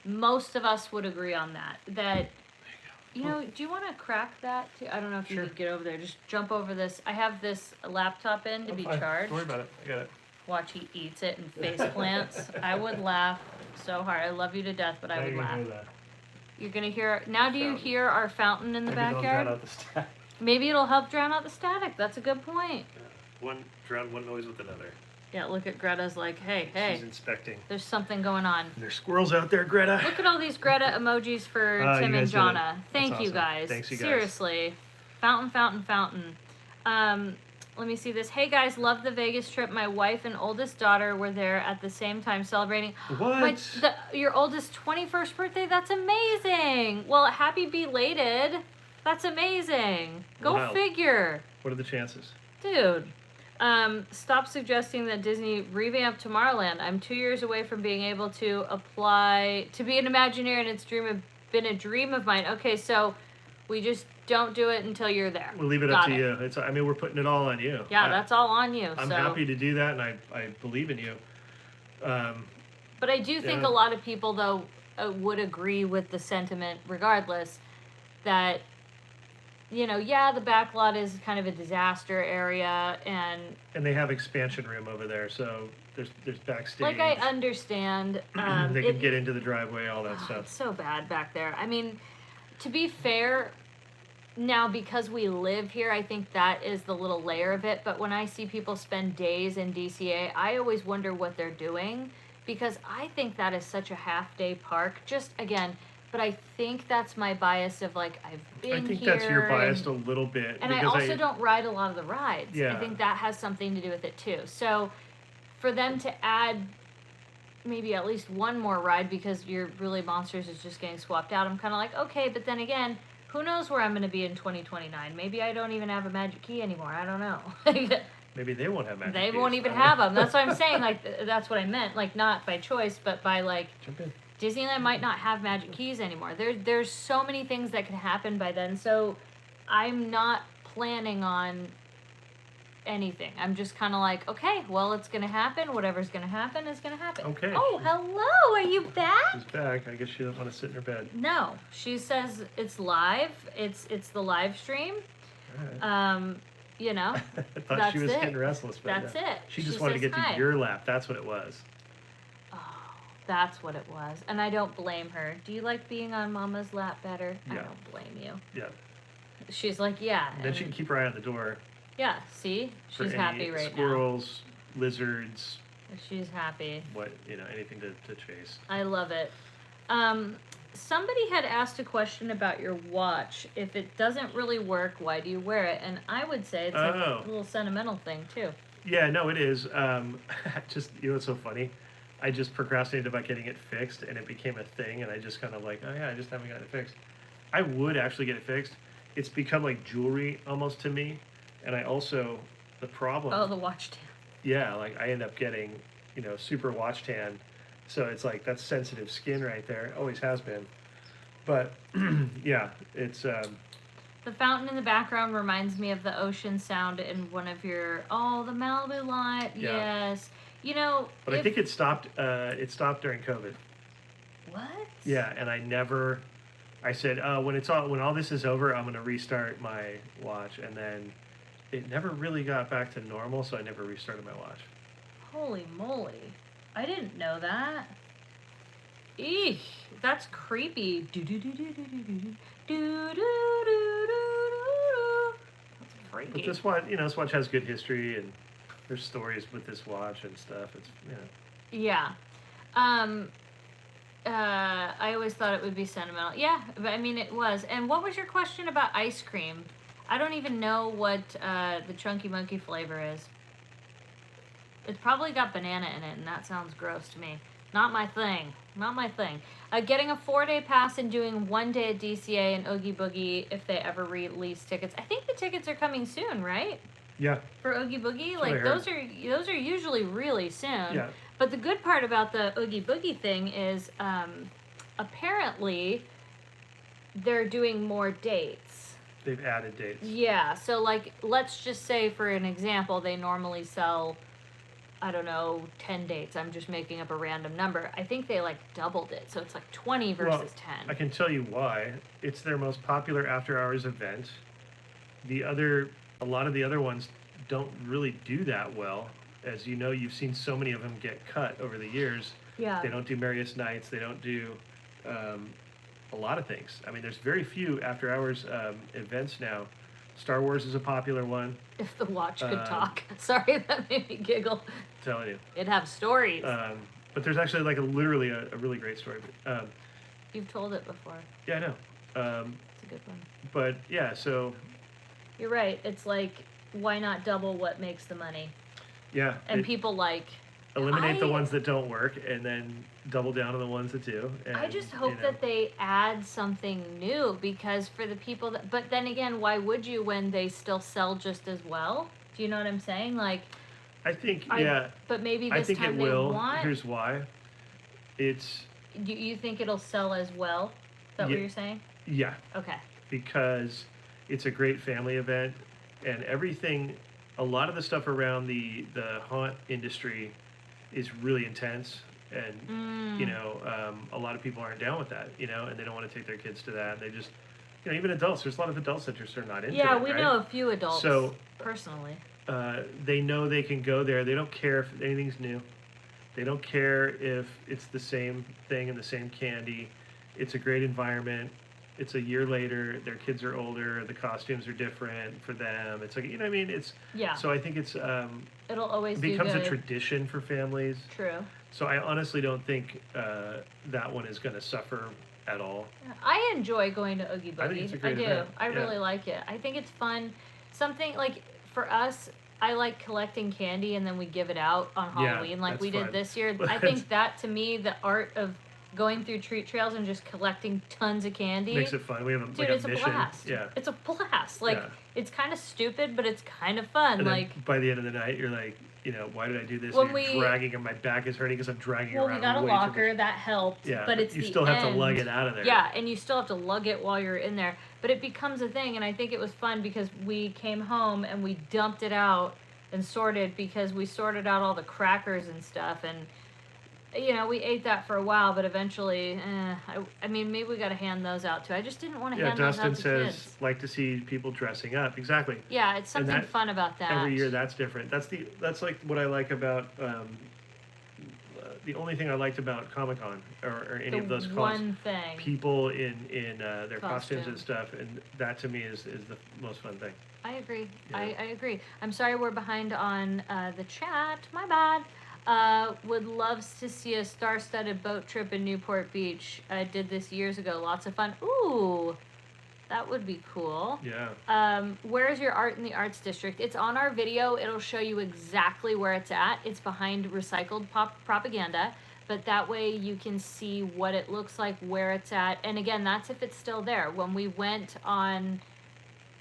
most of us would agree on that. That, you know, do you want to crack that too? I don't know if you Sure. could get over there. Just jump over this. I have this laptop in to be Fine. charged. Don't worry about it. I got it. Watch, he eats it and face plants. I would laugh so hard. I love you to death, but I Now would you're gonna laugh. hear that. You're gonna hear. Now, do you Fountain. hear our fountain in the Maybe don't drown backyard? out the static. Maybe it'll help drown out the static. That's a good point. One drown one noise with another. Yeah, look at Greta's like, hey, She's hey, inspecting. there's something going on. And there's squirrels out there, Greta. Look at all these Greta emojis for You Tim and guys did it. Jonna. That's Thank you awesome. guys. Thanks, you guys. Seriously. Fountain, fountain, fountain. Let me see this. Hey guys, love the Vegas trip. My wife and oldest daughter were there at the same time celebrating. What? Your oldest 21st birthday? That's amazing. Well, happy belated. That's amazing. Go Wow. figure. What are the chances? Dude. Stop suggesting that Disney revamp Tomorrowland. I'm 2 years away from being able to apply to be an Imagineer, and it's been a dream of mine. Okay, so we just don't do it until you're there. We'll leave it up to you. We're putting it all on you. Yeah, that's all on you. I'm so. happy to do that, and I believe in you. But I do think Yeah. a lot of people, though, would agree with the sentiment, regardless, that, you know, yeah, the back lot is kind of a disaster area, and And they have expansion room over there, so there's backstage. like I understand, they can get into the driveway, all that it's stuff. so bad back there. I mean, to be fair, now because we live here, I think that is the little layer of it. But when I see people spend days in DCA, I always wonder what they're doing, because I think that is such a half-day park. Just again, but I think that's my bias of like I've been I think here. that's your bias and, a little bit. and I because also don't ride a lot of the rides. I Yeah. think that has something to do with it too. So for them to add maybe at least one more ride because your really Monsters is just getting swapped out, I'm kind of like, okay, but then again, who knows where I'm going to be in 2029? Maybe I don't even have a magic key anymore. I don't know. Maybe they won't have magic They keys. won't even have them. That's what I'm saying. Like, that's what I meant. Like, not by choice, but by like, Jump in. Disneyland might not have magic keys anymore. There's so many things that could happen by then. So I'm not planning on anything. I'm just kind of like, okay, well, it's going to happen. Whatever's going to happen is going to happen. Okay. Oh, hello. Are you back? She's back. I guess she doesn't want to sit in her bed. No. She says it's live. It's the live stream. All right. You know, I thought that's she was it. getting restless. But That's yeah. it. She She just wanted to says get hi. to your lap. That's what it was. Oh, that's what it was. And I don't blame her. Do you like being on Mama's lap better? I Yeah. don't blame you. Yeah. She's like, yeah. And then she can keep her eye on the door. Yeah, see? For She's any happy right squirrels, lizards, now. She's happy. anything to chase. I love it. Somebody had asked a question about your watch. If it doesn't really work, why do you wear it? And I would say it's like Oh. a little sentimental thing, too. Yeah, no, it is. Just what's so funny? I just procrastinated about getting it fixed, and it became a thing, and I just kind of like, oh yeah, I just haven't got it fixed. I would actually get it fixed. It's become like jewelry almost to me, and I also the problem. Oh, the watch tan. Yeah, like I end up getting, super watch tan. So it's like that's sensitive skin right there. Always has been. But yeah, it's The fountain in the background reminds me of the ocean sound in one of your the Malibu light. Yeah. Yes. You know, but I think it stopped. It stopped during COVID. what? Yeah, and I said, when all this is over, I'm gonna restart my watch, and then it never really got back to normal, so I never restarted my watch. Holy moly. I didn't know that. Eek, that's creepy. Do do do do do do do do do do do. That's freaky. But this watch, this watch has good history, and there's stories with this watch and stuff. It's Yeah. I always thought it would be sentimental. Yeah, but I mean it was. And what was your question about ice cream? I don't even know what the Chunky Monkey flavor is. It's probably got banana in it, and that sounds gross to me. Not my thing. Not my thing. Getting a 4-day pass and doing 1 day at DCA and Oogie Boogie if they ever release tickets. I think the tickets are coming soon, right? yeah, For Oogie Boogie, That's what I like heard. those are usually really soon. yeah. But the good part about the Oogie Boogie thing is apparently they're doing more dates. They've added dates. Yeah, so like let's just say for an example, they normally sell, I don't know, 10 dates. I'm just making up a random number. I think they like doubled it. So it's like 20 versus Well, 10. I can tell you why. It's their most popular after-hours event. A lot of the other ones don't really do that well. As you know, you've seen so many of them get cut over the years. Yeah. They don't do Marius Nights. They don't do a lot of things. I mean, there's very few after-hours events now. Star Wars is a popular one. If the watch could Um, talk. Sorry, that made me giggle. I'm telling you. It'd have stories. But there's actually like literally a really great story. You've told it before. Yeah, I know. It's a good one. But yeah, so You're right. It's like, why not double what makes the money? yeah, And people like. eliminate the I- ones that don't work and then double down on the ones that do. And, I just hope that they add something new because for the people that. But then again, why would you when they still sell just as well? Do you know what I'm saying? Like. I think I- But maybe this I think time it they will. want. Here's why. It's You think it'll sell as well? Is that what Yeah. you're saying? yeah, Okay. because it's a great family event and everything. A lot of the stuff around the haunt industry is really intense, and a lot of people aren't down with that, and they don't want to take their kids to that. They just, even adults. There's a lot of adults that just are not into Yeah, it. we right? know a few adults. So personally. they know they can go there. They don't care if anything's new. They don't care if it's the same thing and the same candy. It's a great environment. It's a year later. Their kids are older. The costumes are different for them. It's like, what I mean? It's Yeah. So I think it's It'll always it do becomes a good. tradition for families. True. So I honestly don't think that one is going to suffer at all. I enjoy going to Oogie Boogie. I think it's a great do. event. I Yeah. really like it. I think it's fun. Something like for us, I like collecting candy and then we give it out on Yeah, Halloween like that's we did fun. this year. But I think that to me, the art of going through treat trails and just collecting tons of candy Makes it fun. We have dude, like it's a a mission. blast. Yeah. It's a blast. Like Yeah. it's kind of stupid, but it's kind of fun. And then Like by the end of the night, you're like, why did I do this? When You're we- dragging, and my back is hurting because I'm dragging well, around. we got a way too much. locker that helped. Yeah, but it's you the still have to lug end. it out of there. Yeah, and you still have to lug it while you're in there. But it becomes a thing, and I think it was fun because we came home and we dumped it out and sorted because we sorted out all the crackers and stuff. And, we ate that for a while, but eventually, I mean, maybe we got to hand those out too. I just didn't want to Yeah, hand those Dustin out to says kids. like to see people dressing up. Exactly. Yeah, it's And something that- fun about that. Every year, that's different. That's like what I like about the only thing I liked about Comic-Con or any the of those cons. one thing. People in their costumes Costume. and stuff, and that to me is the most fun thing. I agree. Yeah. I agree. I'm sorry we're behind on the chat. My bad. Would love to see a star-studded boat trip in Newport Beach. I did this years ago. Lots of fun. Ooh, that would be cool. Yeah. Where's your art in the arts district? It's on our video. It'll show you exactly where it's at. It's behind recycled propaganda, but that way you can see what it looks like, where it's at. And again, that's if it's still there. When we went on,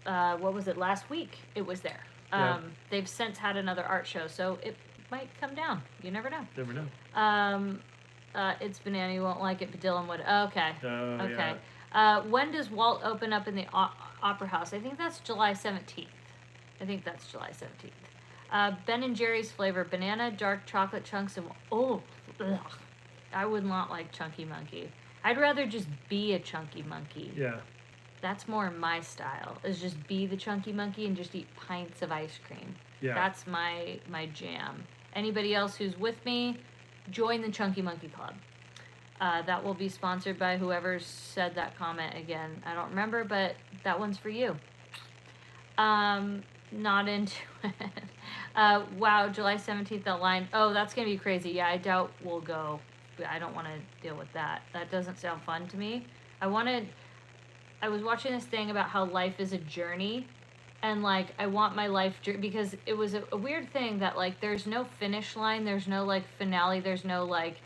what was it, last week, it was there. Yeah. They've since had another art show, so it might come down. You never know. Never know. It's banana. You won't like it, but Dylan would. Okay. Oh, Okay. yeah. When does Walt open up in the Opera House? I think that's July 17th. Ben and Jerry's flavor: banana, dark chocolate chunks, and ugh. I would not like Chunky Monkey. I'd rather just be a Chunky Monkey. Yeah. That's more my style. Is just be the Chunky Monkey and just eat pints of ice cream. Yeah. That's my jam. Anybody else who's with me, join the Chunky Monkey Club. That will be sponsored by whoever said that comment again. I don't remember, but that one's for you. Not into it. Wow, July 17th outline. Oh, that's going to be crazy. Yeah, I doubt we'll go. I don't want to deal with that. That doesn't sound fun to me. I was watching this thing about how life is a journey. And, like, I want my life because it was a weird thing that, like, there's no finish line. There's no, like, finale. There's no, like,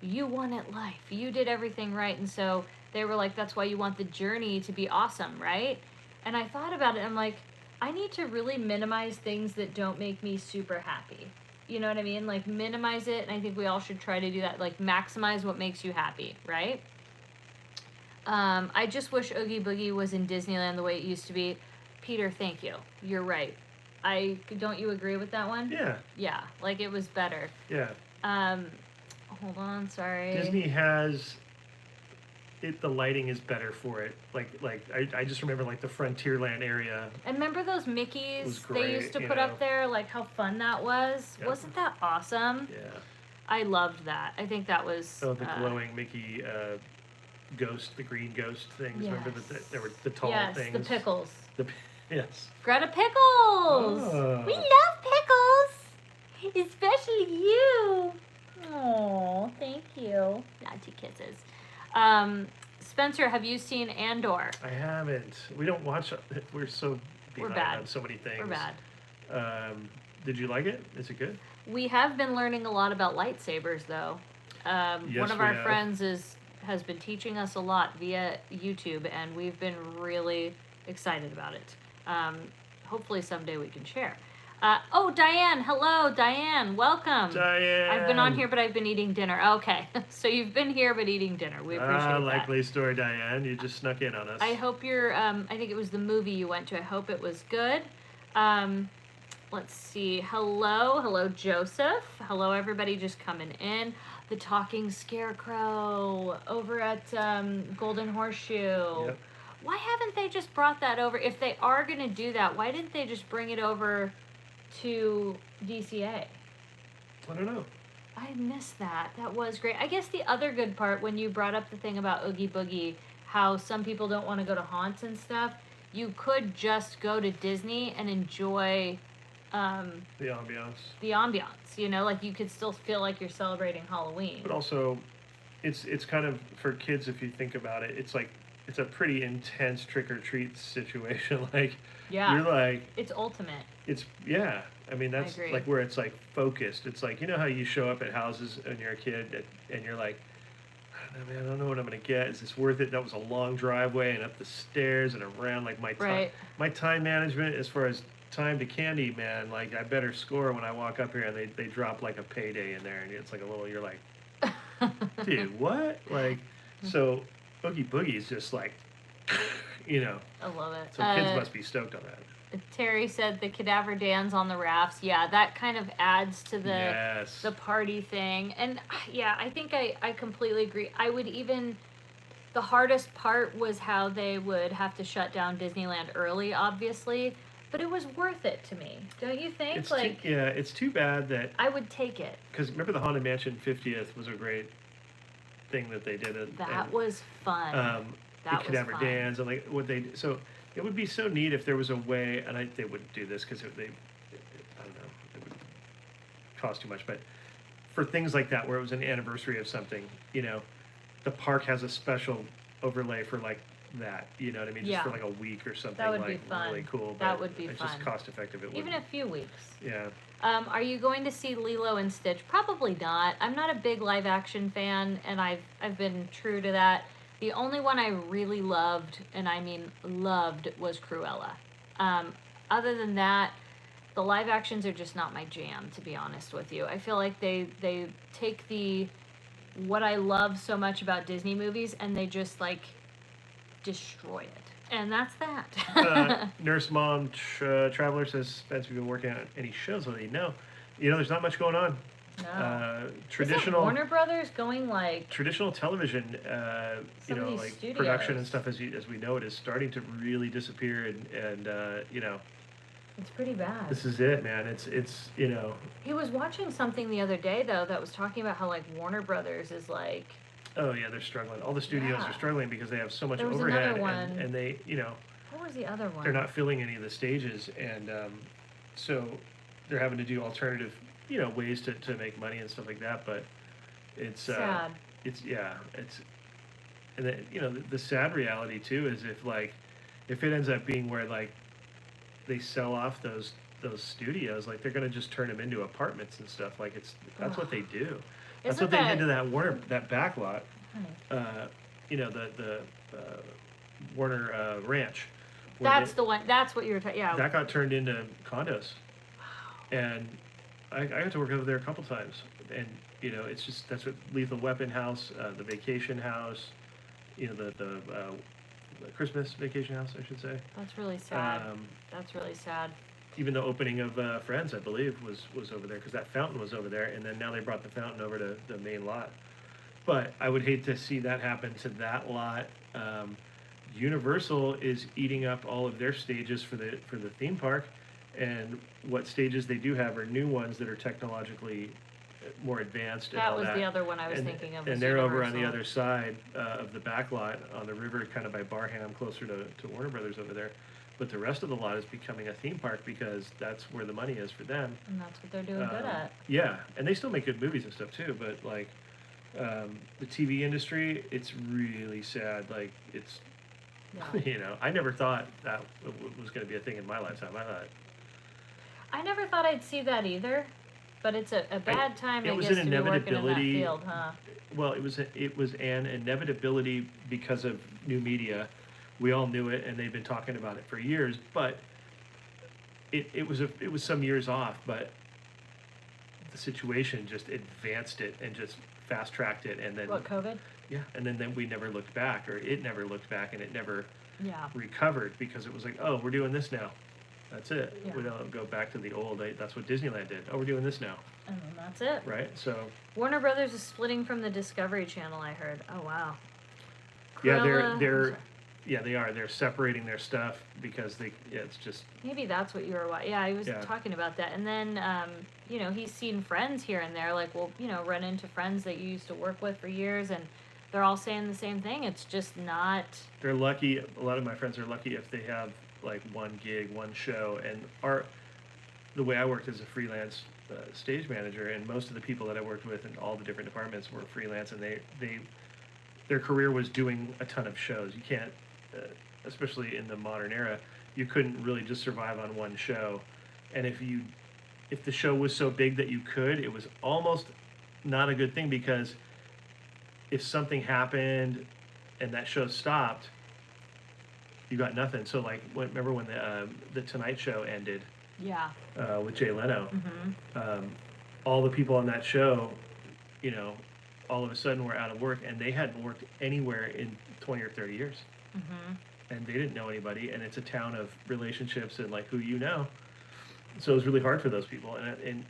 you won at life. You did everything right. And so they were like, that's why you want the journey to be awesome, right? And I thought about it. I'm like, I need to really minimize things that don't make me super happy. You know what I mean? Like, minimize it. And I think we all should try to do that. Like, maximize what makes you happy, right? I just wish Oogie Boogie was in Disneyland the way it used to be. Peter, thank you. You're right. Don't you agree with that one? Yeah. Yeah, like it was better. Yeah. Hold on, sorry. Disney has it. The lighting is better for it. I just remember like the Frontierland area. And remember those Mickeys great, they used to put up there? Like how fun that was. Yep. Wasn't that awesome? Yeah. I loved that. I think that was. Oh, the glowing Mickey ghost, the green ghost things. Yes. Remember that there were the tall things. Yes, the pickles. Yes. Greta Pickles! Oh. We love pickles! Especially you! Oh, thank you. Naughty kisses. Spencer, have you seen Andor? I haven't. We don't watch. We're so behind on so many things. We're bad. Did you like it? Is it good? We have been learning a lot about lightsabers, though. Yes, one of our friends has been teaching us a lot via YouTube, and we've been really excited about it. Hopefully someday we can share. Oh, Diane. Hello, Diane. Welcome. Diane. I've been on here, but I've been eating dinner. Okay. So you've been here, but eating dinner. We appreciate that. Likely story, Diane. You just snuck in on us. I hope I think it was the movie you went to. I hope it was good. Let's see. Hello, Joseph. Hello, everybody just coming in. The Talking Scarecrow over at Golden Horseshoe. Yep. Why haven't they just brought that over? If they are going to do that, why didn't they just bring it over to DCA? I don't know. I missed that. That was great. I guess the other good part, when you brought up the thing about Oogie Boogie, how some people don't want to go to haunts and stuff, you could just go to Disney and enjoy the ambiance. The ambiance, you know, like you could still feel like you're celebrating Halloween. But also, it's kind of, for kids, if you think about it, it's like, it's a pretty intense trick-or-treat situation. Like, yeah, you're like... It's ultimate. Yeah. I mean, that's like where it's like focused. It's like, you know how you show up at houses when you're a kid and you're like, I don't know what I'm going to get. Is this worth it? That was a long driveway and up the stairs and around. Like, my time management as far as time to candy, man, like, I better score when I walk up here and they drop like a payday in there and it's like a little, you're like, dude, what? Like, so... Oogie Boogie is just like, you know. I love it. So kids must be stoked on that. Terry said the cadaver dance on the rafts. Yeah, that kind of adds to the party thing. And yeah, I think I completely agree. I would even, the hardest part was how they would have to shut down Disneyland early, obviously. But it was worth it to me. Don't you think? It's too bad that... I would take it. Because remember the Haunted Mansion 50th was a great... thing that they did. That was fun. The cadaver dance and like what they... So it would be so neat if there was a way, and they wouldn't do this because I don't know, it would cost too much, but for things like that where it was an anniversary of something, you know, the park has a special overlay for like that, you know what I mean? Just for like a week or something. That would like be fun. Really cool. That would be fun. It's just cost effective. Even a few weeks. Yeah. Are you going to see Lilo and Stitch? Probably not. I'm not a big live action fan, and I've been true to that. The only one I really loved, and I mean loved, was Cruella. Other than that, the live actions are just not my jam, to be honest with you. I feel like they take what I love so much about Disney movies, and they just like destroy it. And that's that. Nurse Mom Traveler says, Spence, have you been working on any shows lately? No. There's not much going on. No. Traditional Isn't Warner Brothers going like traditional television, some of these like studios? production and stuff as we know it is starting to really disappear, and It's pretty bad. this is it, man. It's He was watching something the other day though that was talking about how like Warner Brothers is like. oh yeah, they're struggling. All the studios Yeah. are struggling because they have so much There was overhead, another one. and they What was the other one? they're not filling any of the stages, and so they're having to do alternative ways to make money and stuff like that. But it's sad. it's and then the sad reality too is if it ends up being where like they sell off those studios, like they're gonna just turn them into apartments and stuff. Like that's what they do. That's Isn't what they that- did to that back lot. Right. The Warner Ranch. where That's the one. That's what you were talking. Yeah. that got turned into condos, and I got to work over there a couple times, and it's just that's what Lethal Weapon house, the Vacation house, the Christmas Vacation house, I should say. That's really sad. Um, That's really sad. Even the opening of Friends, I believe, was over there because that fountain was over there, and then now they brought the fountain over to the main lot. But I would hate to see that happen to that lot. Universal is eating up all of their stages for the theme park, and what stages they do have are new ones that are technologically more advanced. And That all was that. the other one I was and, thinking of. And was they're over on the Universal. other side of the back lot on the river, kind of by Barham, closer to Warner Brothers over there. But the rest of the lot is becoming a theme park because that's where the money is for them. And that's what they're doing good at. Yeah, and they still make good movies and stuff too. But like the TV industry, it's really sad. Like it's, Yeah. I never thought that was going to be a thing in my lifetime. I never thought I'd see that either, but it's a bad time, it I was guess, an to be working in that inevitability. field, huh? Well, it was an inevitability because of new media. We all knew it, and they've been talking about it for years. But it was some years off. But the situation just advanced it and just fast tracked it, and then What, COVID? yeah, and then we never looked back, or it never looked back, and it never Yeah. recovered because it was like, oh, we're doing this now. That's it. Yeah. We don't go back to the old. That's what Disneyland did. Oh, we're doing this now, And then that's it. right? So Warner Brothers is splitting from the Discovery Channel, I heard. Oh, wow. yeah, Cruella- they're yeah, they are. They're separating their stuff because it's just Maybe that's what you were. Yeah, he was Yeah. talking about that. And then, he's seen friends here and there. Like, we'll, run into friends that you used to work with for years, and they're all saying the same thing. It's just not. they're lucky. A lot of my friends are lucky if they have like one gig, one show, and the way I worked as a freelance stage manager, and most of the people that I worked with in all the different departments were freelance, and their career was doing a ton of shows. You can't, especially in the modern era, you couldn't really just survive on one show, and if the show was so big that you could, it was almost not a good thing because if something happened and that show stopped, you got nothing. So like, remember when the Tonight Show ended Yeah. with Jay Leno? Mm-hmm. All the people on that show, all of a sudden were out of work, and they hadn't worked anywhere in 20 or 30 years, Mm-hmm. and they didn't know anybody. And it's a town of relationships and like who you know. So it was really hard for those people, and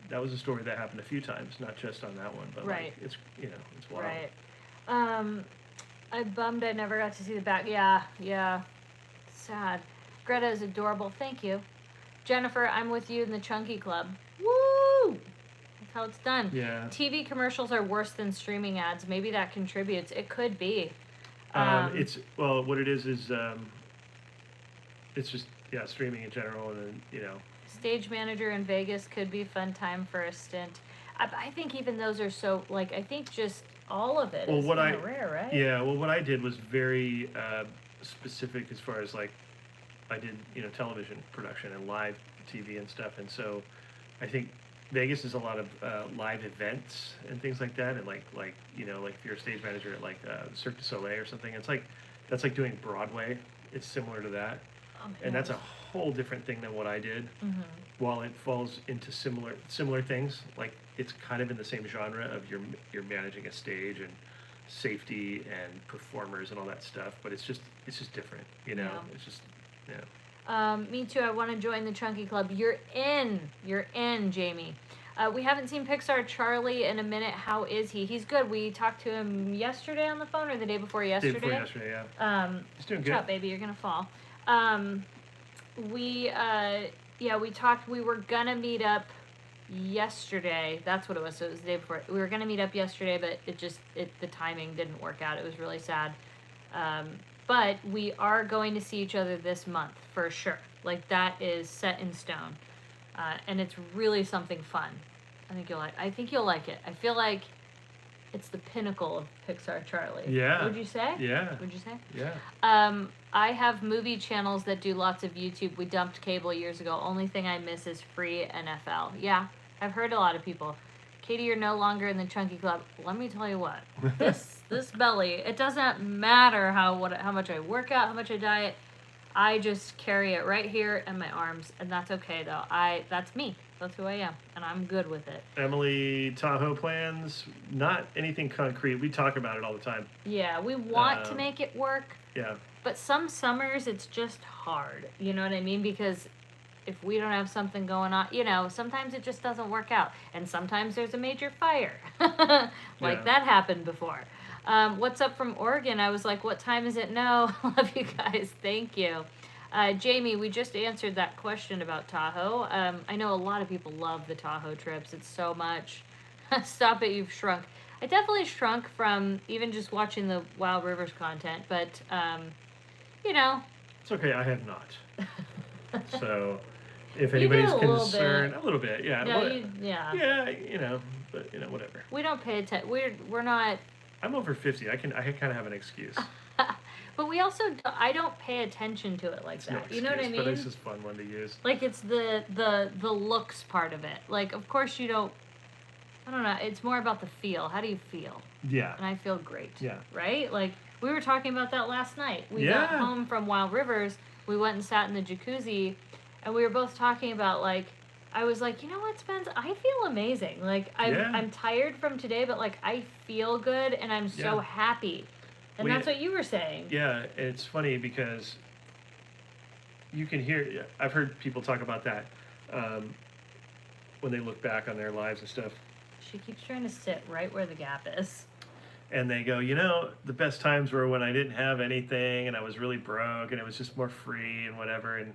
that was a story that happened a few times, not just on that one, but Right. like it's it's wild. Right. I bummed I never got to see the back. Yeah. Sad. Greta is adorable. Thank you. Jennifer, I'm with you in the Chunky Club. Woo! That's how it's done. Yeah. TV commercials are worse than streaming ads. Maybe that contributes. It could be. It's what it is it's just streaming in general, and then Stage manager in Vegas could be fun time for a stint. I think even those are so, like, I think just all of it is kind of rare, right? Yeah, well, what I did was very specific as far as like I did, television production and live TV and stuff, and so I think Vegas is a lot of live events and things like that, and like like if you're a stage manager at like Cirque du Soleil or something, that's like doing Broadway. It's similar to that, Oh my and that's a gosh. whole different thing than what I did. Mhm. While it falls into similar things, like it's kind of in the same genre of you're managing a stage and safety and performers and all that stuff, but it's just different, you know. Yeah. It's just yeah. Me too. I want to join the Chunky Club. You're in, Jamie. We haven't seen Pixar Charlie in a minute. How is he? He's good. We talked to him yesterday on the phone, or the day before yesterday. Day before yesterday, yeah. He's doing good. Watch out, baby. You're gonna fall. We talked. We were gonna meet up yesterday. That's what it was. So it was the day before. We were gonna meet up yesterday, but the timing didn't work out. It was really sad. But we are going to see each other this month for sure. Like, that is set in stone, and it's really something fun. I think you'll like it. I feel like it's the pinnacle of Pixar Charlie. Yeah. Would you say? Yeah. Would you say? Yeah. I have movie channels that do lots of YouTube. We dumped cable years ago. Only thing I miss is free NFL. Yeah, I've heard a lot of people. Katie, you're no longer in the Chunky Club. Let me tell you what. This belly, it doesn't matter how much I work out, how much I diet. I just carry it right here in my arms, and that's okay though. That's me. That's who I am, and I'm good with it. Emily, Tahoe plans, not anything concrete. We talk about it all the time. Yeah, we want to make it work. Yeah. But some summers it's just hard. You know what I mean? Because if we don't have something going on, you know, sometimes it just doesn't work out. And sometimes there's a major fire. That happened before. What's up from Oregon? I was like, what time is it? No. Love you guys. Thank you. Jamie, we just answered that question about Tahoe. I know a lot of people love the Tahoe trips. It's so much. Stop it, you've shrunk. I definitely shrunk from even just watching the Wild Rivers content, but, you know. It's okay, I have not. So, if anybody's concerned, a little bit, yeah. No, Yeah, you know, but, you know, whatever. We don't pay attention. We're not. I'm over 50. I kind of have an excuse. But we also, I don't pay attention to it like that. No excuse, you know what I mean? But it's just fun one to use. Like, it's the looks part of it. Like, of course you don't. I don't know. It's more about the feel. How do you feel? Yeah. And I feel great. Yeah. Right? Like, we were talking about that last night. We got home from Wild Rivers. We went and sat in the jacuzzi, and we were both talking about, like, I was like, you know what, Spence? I feel amazing. Like, I'm tired from today, but, like, I feel good, and I'm so happy. And that's what you were saying. Yeah, it's funny because you can hear, I've heard people talk about that when they look back on their lives and stuff. She keeps trying to sit right where the gap is. And they go, you know, the best times were when I didn't have anything and I was really broke and it was just more free and whatever. And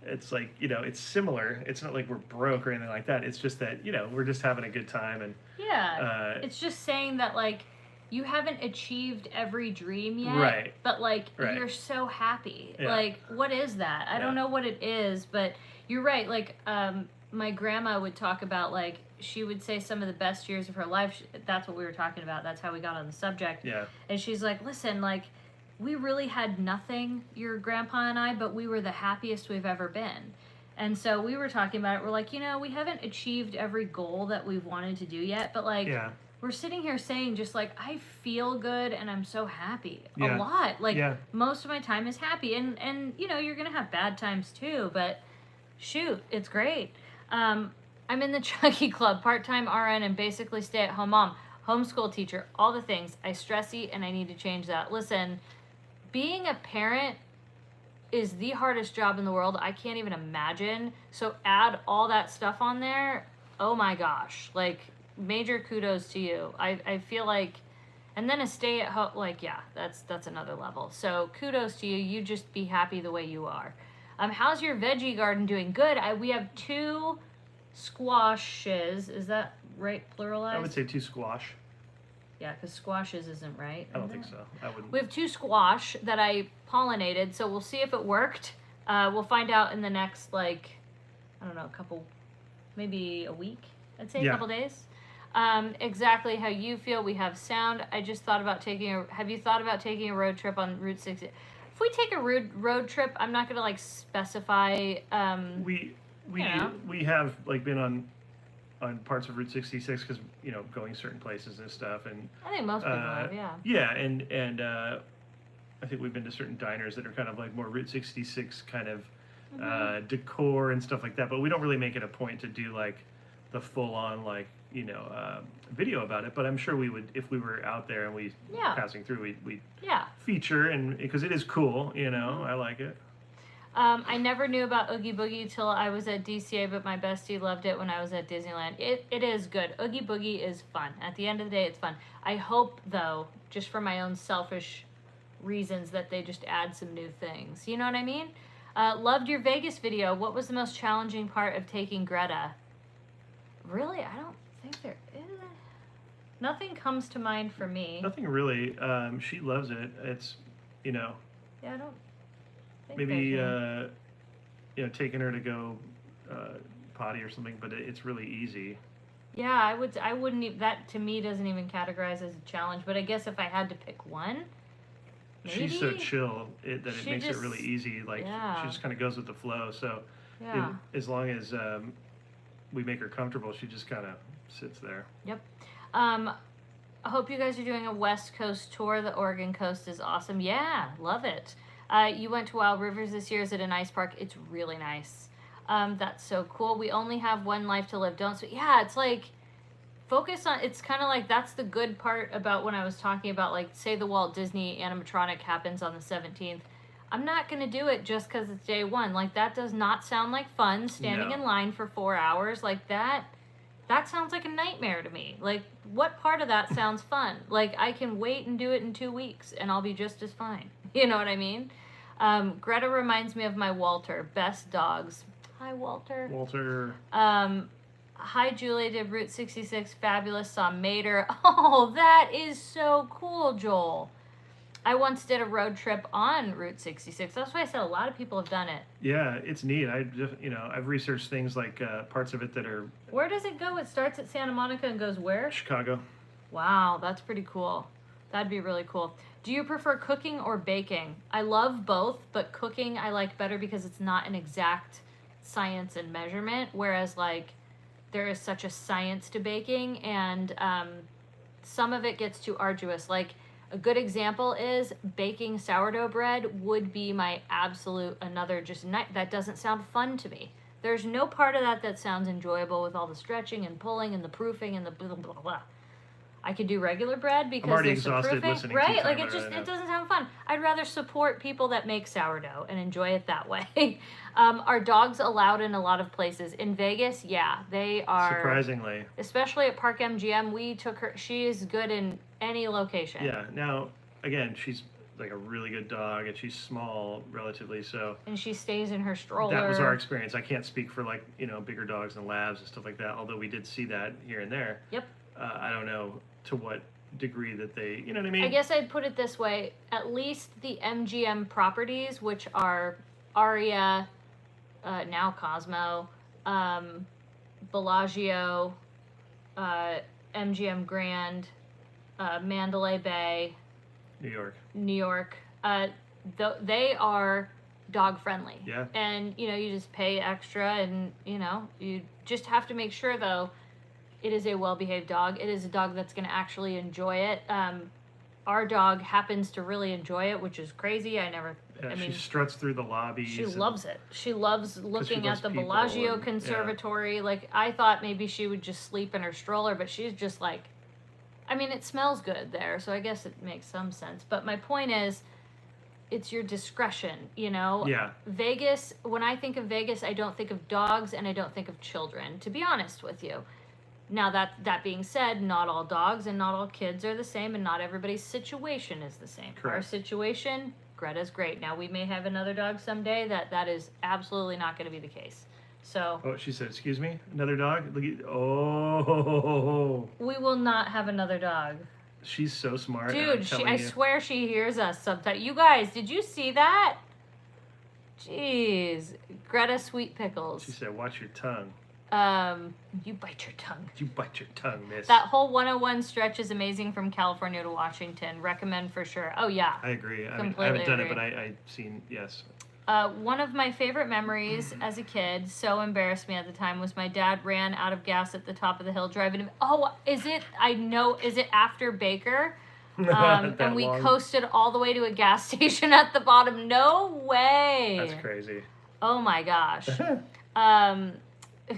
it's like, you know, it's similar. It's not like we're broke or anything like that. It's just that, you know, we're just having a good time. And it's just saying that, like, you haven't achieved every dream yet. Right. But, like, you're so happy. Yeah. Like, what is that? I don't know what it is, but you're right. Like, my grandma would talk about, like, she would say some of the best years of her life. That's what we were talking about. That's how we got on the subject. Yeah. And she's like, listen, like, we really had nothing, your grandpa and I, but we were the happiest we've ever been. And so we were talking about it. We're like, you know, we haven't achieved every goal that we've wanted to do yet, but, like, we're sitting here saying just, like, I feel good and I'm so happy. A lot. Like, most of my time is happy. And you know, you're going to have bad times too, but shoot, it's great. I'm in the Chunky Club, part-time RN, and basically stay-at-home mom, homeschool teacher, all the things. I stress eat, and I need to change that. Listen, being a parent is the hardest job in the world. I can't even imagine. So add all that stuff on there. Oh my gosh. Like, major kudos to you. I feel like, and then a stay-at-home, like, yeah, that's another level. So kudos to you. You just be happy the way you are. How's your veggie garden doing? Good. We have 2 squashes. Is that right, pluralized? I would say 2 squash. Yeah, because squashes isn't right. I don't think so. I wouldn't. We have 2 squash that I pollinated, so we'll see if it worked. We'll find out in the next, like, I don't know, maybe a week, I'd say, a couple days. Exactly how you feel. We have sound. I just thought about have you thought about taking a road trip on Route 60? If we take a road trip, I'm not going to, like, specify, we have, like, been on parts of Route 66 because, you know, going certain places and stuff, and I think most people have, and I think we've been to certain diners that are kind of like more Route 66 kind of decor and stuff like that, but we don't really make it a point to do, like, the full on, like, video about it. But I'm sure we would, if we were out there and we Yeah. passing through, we'd Yeah. feature, and because it is cool, I like it. I never knew about Oogie Boogie till I was at DCA, but my bestie loved it when I was at Disneyland. It is good. Oogie Boogie is fun. At the end of the day, it's fun. I hope, though, just for my own selfish reasons, that they just add some new things. You know what I mean? Loved your Vegas video. What was the most challenging part of taking Greta? Really? I don't think there is. Nothing comes to mind for me. Nothing really. She loves it. It's, Yeah, I don't think maybe there's any. taking her to go potty or something, but it's really easy. Yeah, I wouldn't even, that to me doesn't even categorize as a challenge, but I guess if I had to pick one, maybe? She's so chill that it She makes it just- really easy. Like yeah. she just kind of goes with the flow. So Yeah. as long as we make her comfortable, she just kind of sits there. Yep. I hope you guys are doing a West Coast tour. The Oregon coast is awesome. Yeah, love it. You went to Wild Rivers this year. Is it a nice park? It's really nice. That's so cool. We only have one life to live, don't we? Yeah, it's like focus on, it's kind of like that's the good part about when I was talking about, like, say the Walt Disney animatronic happens on the 17th. I'm not going to do it just because it's day one. Like, that does not sound like fun, standing No. in line for 4 hours. Like, that sounds like a nightmare to me. Like, what part of that sounds fun? Like, I can wait and do it in 2 weeks, and I'll be just as fine. You know what I mean? Greta reminds me of my Walter. Best dogs. Hi, Walter. Walter. Hi, Julie. Did Route 66 fabulous. Saw Mater. Oh, that is so cool, Joel. I once did a road trip on Route 66. That's why I said a lot of people have done it. Yeah, it's neat. I just, I've researched things like parts of it that are Where does it go? It starts at Santa Monica and goes where? Chicago. Wow, that's pretty cool. That'd be really cool. Do you prefer cooking or baking? I love both, but cooking I like better because it's not an exact science and measurement, whereas, like, there is such a science to baking, and some of it gets too arduous. Like, a good example is baking sourdough bread would be my absolute another just night. That doesn't sound fun to me. There's no part of that sounds enjoyable with all the stretching and pulling and the proofing and the blah, blah, blah. I could do regular bread because already there's some exhausted proofing, listening to right? you Like, talk it about it, I know. doesn't sound fun. I'd rather support people that make sourdough and enjoy it that way. Are dogs allowed in a lot of places? In Vegas, yeah, they are. Surprisingly. Especially at Park MGM, we took her. She is good in any location. Yeah. Now, again, she's like a really good dog, and she's small relatively, so And she stays in her stroller. that was our experience. I can't speak for, like, bigger dogs and labs and stuff like that, although we did see that here and there. Yep. I don't know to what degree that they, you know what I mean? I guess I'd put it this way. At least the MGM properties, which are Aria, now Cosmo, Bellagio, MGM Grand, Mandalay Bay, New York. they are dog friendly. Yeah. And, you just pay extra, and, you just have to make sure, though, it is a well-behaved dog. It is a dog that's going to actually enjoy it. Our dog happens to really enjoy it, which is crazy. Yeah, she struts through the lobbies. She loves it. She loves looking loves at the people Bellagio and- Conservatory. Like, I thought maybe she would just sleep in her stroller, but she's just like, it smells good there, so I guess it makes some sense. But my point is, it's your discretion, Yeah. Vegas, when I think of Vegas, I don't think of dogs and I don't think of children, to be honest with you. Now, that being said, not all dogs and not all kids are the same, and not everybody's situation is the same. Correct. Our situation, Greta's great. Now, we may have another dog someday. That is absolutely not going to be the case. So Oh, she said, "Excuse me, another dog." Look at, oh, we will not have another dog. she's so smart. I'm Dude, telling I you. swear she hears us sometimes. You guys, did you see that? Jeez. Greta Sweet Pickles. She said, "Watch your tongue. You bite your tongue. You bite your tongue, miss." That whole 101 stretch is amazing from California to Washington. Recommend for sure. Oh, yeah. I agree. I Completely haven't done agree. it, but I've seen, yes. One of my favorite memories as a kid, so embarrassed me at the time, was my dad ran out of gas at the top of the hill driving him. Oh, is it after Baker? That And we long- coasted all the way to a gas station at the bottom. No way. That's crazy. Oh my gosh.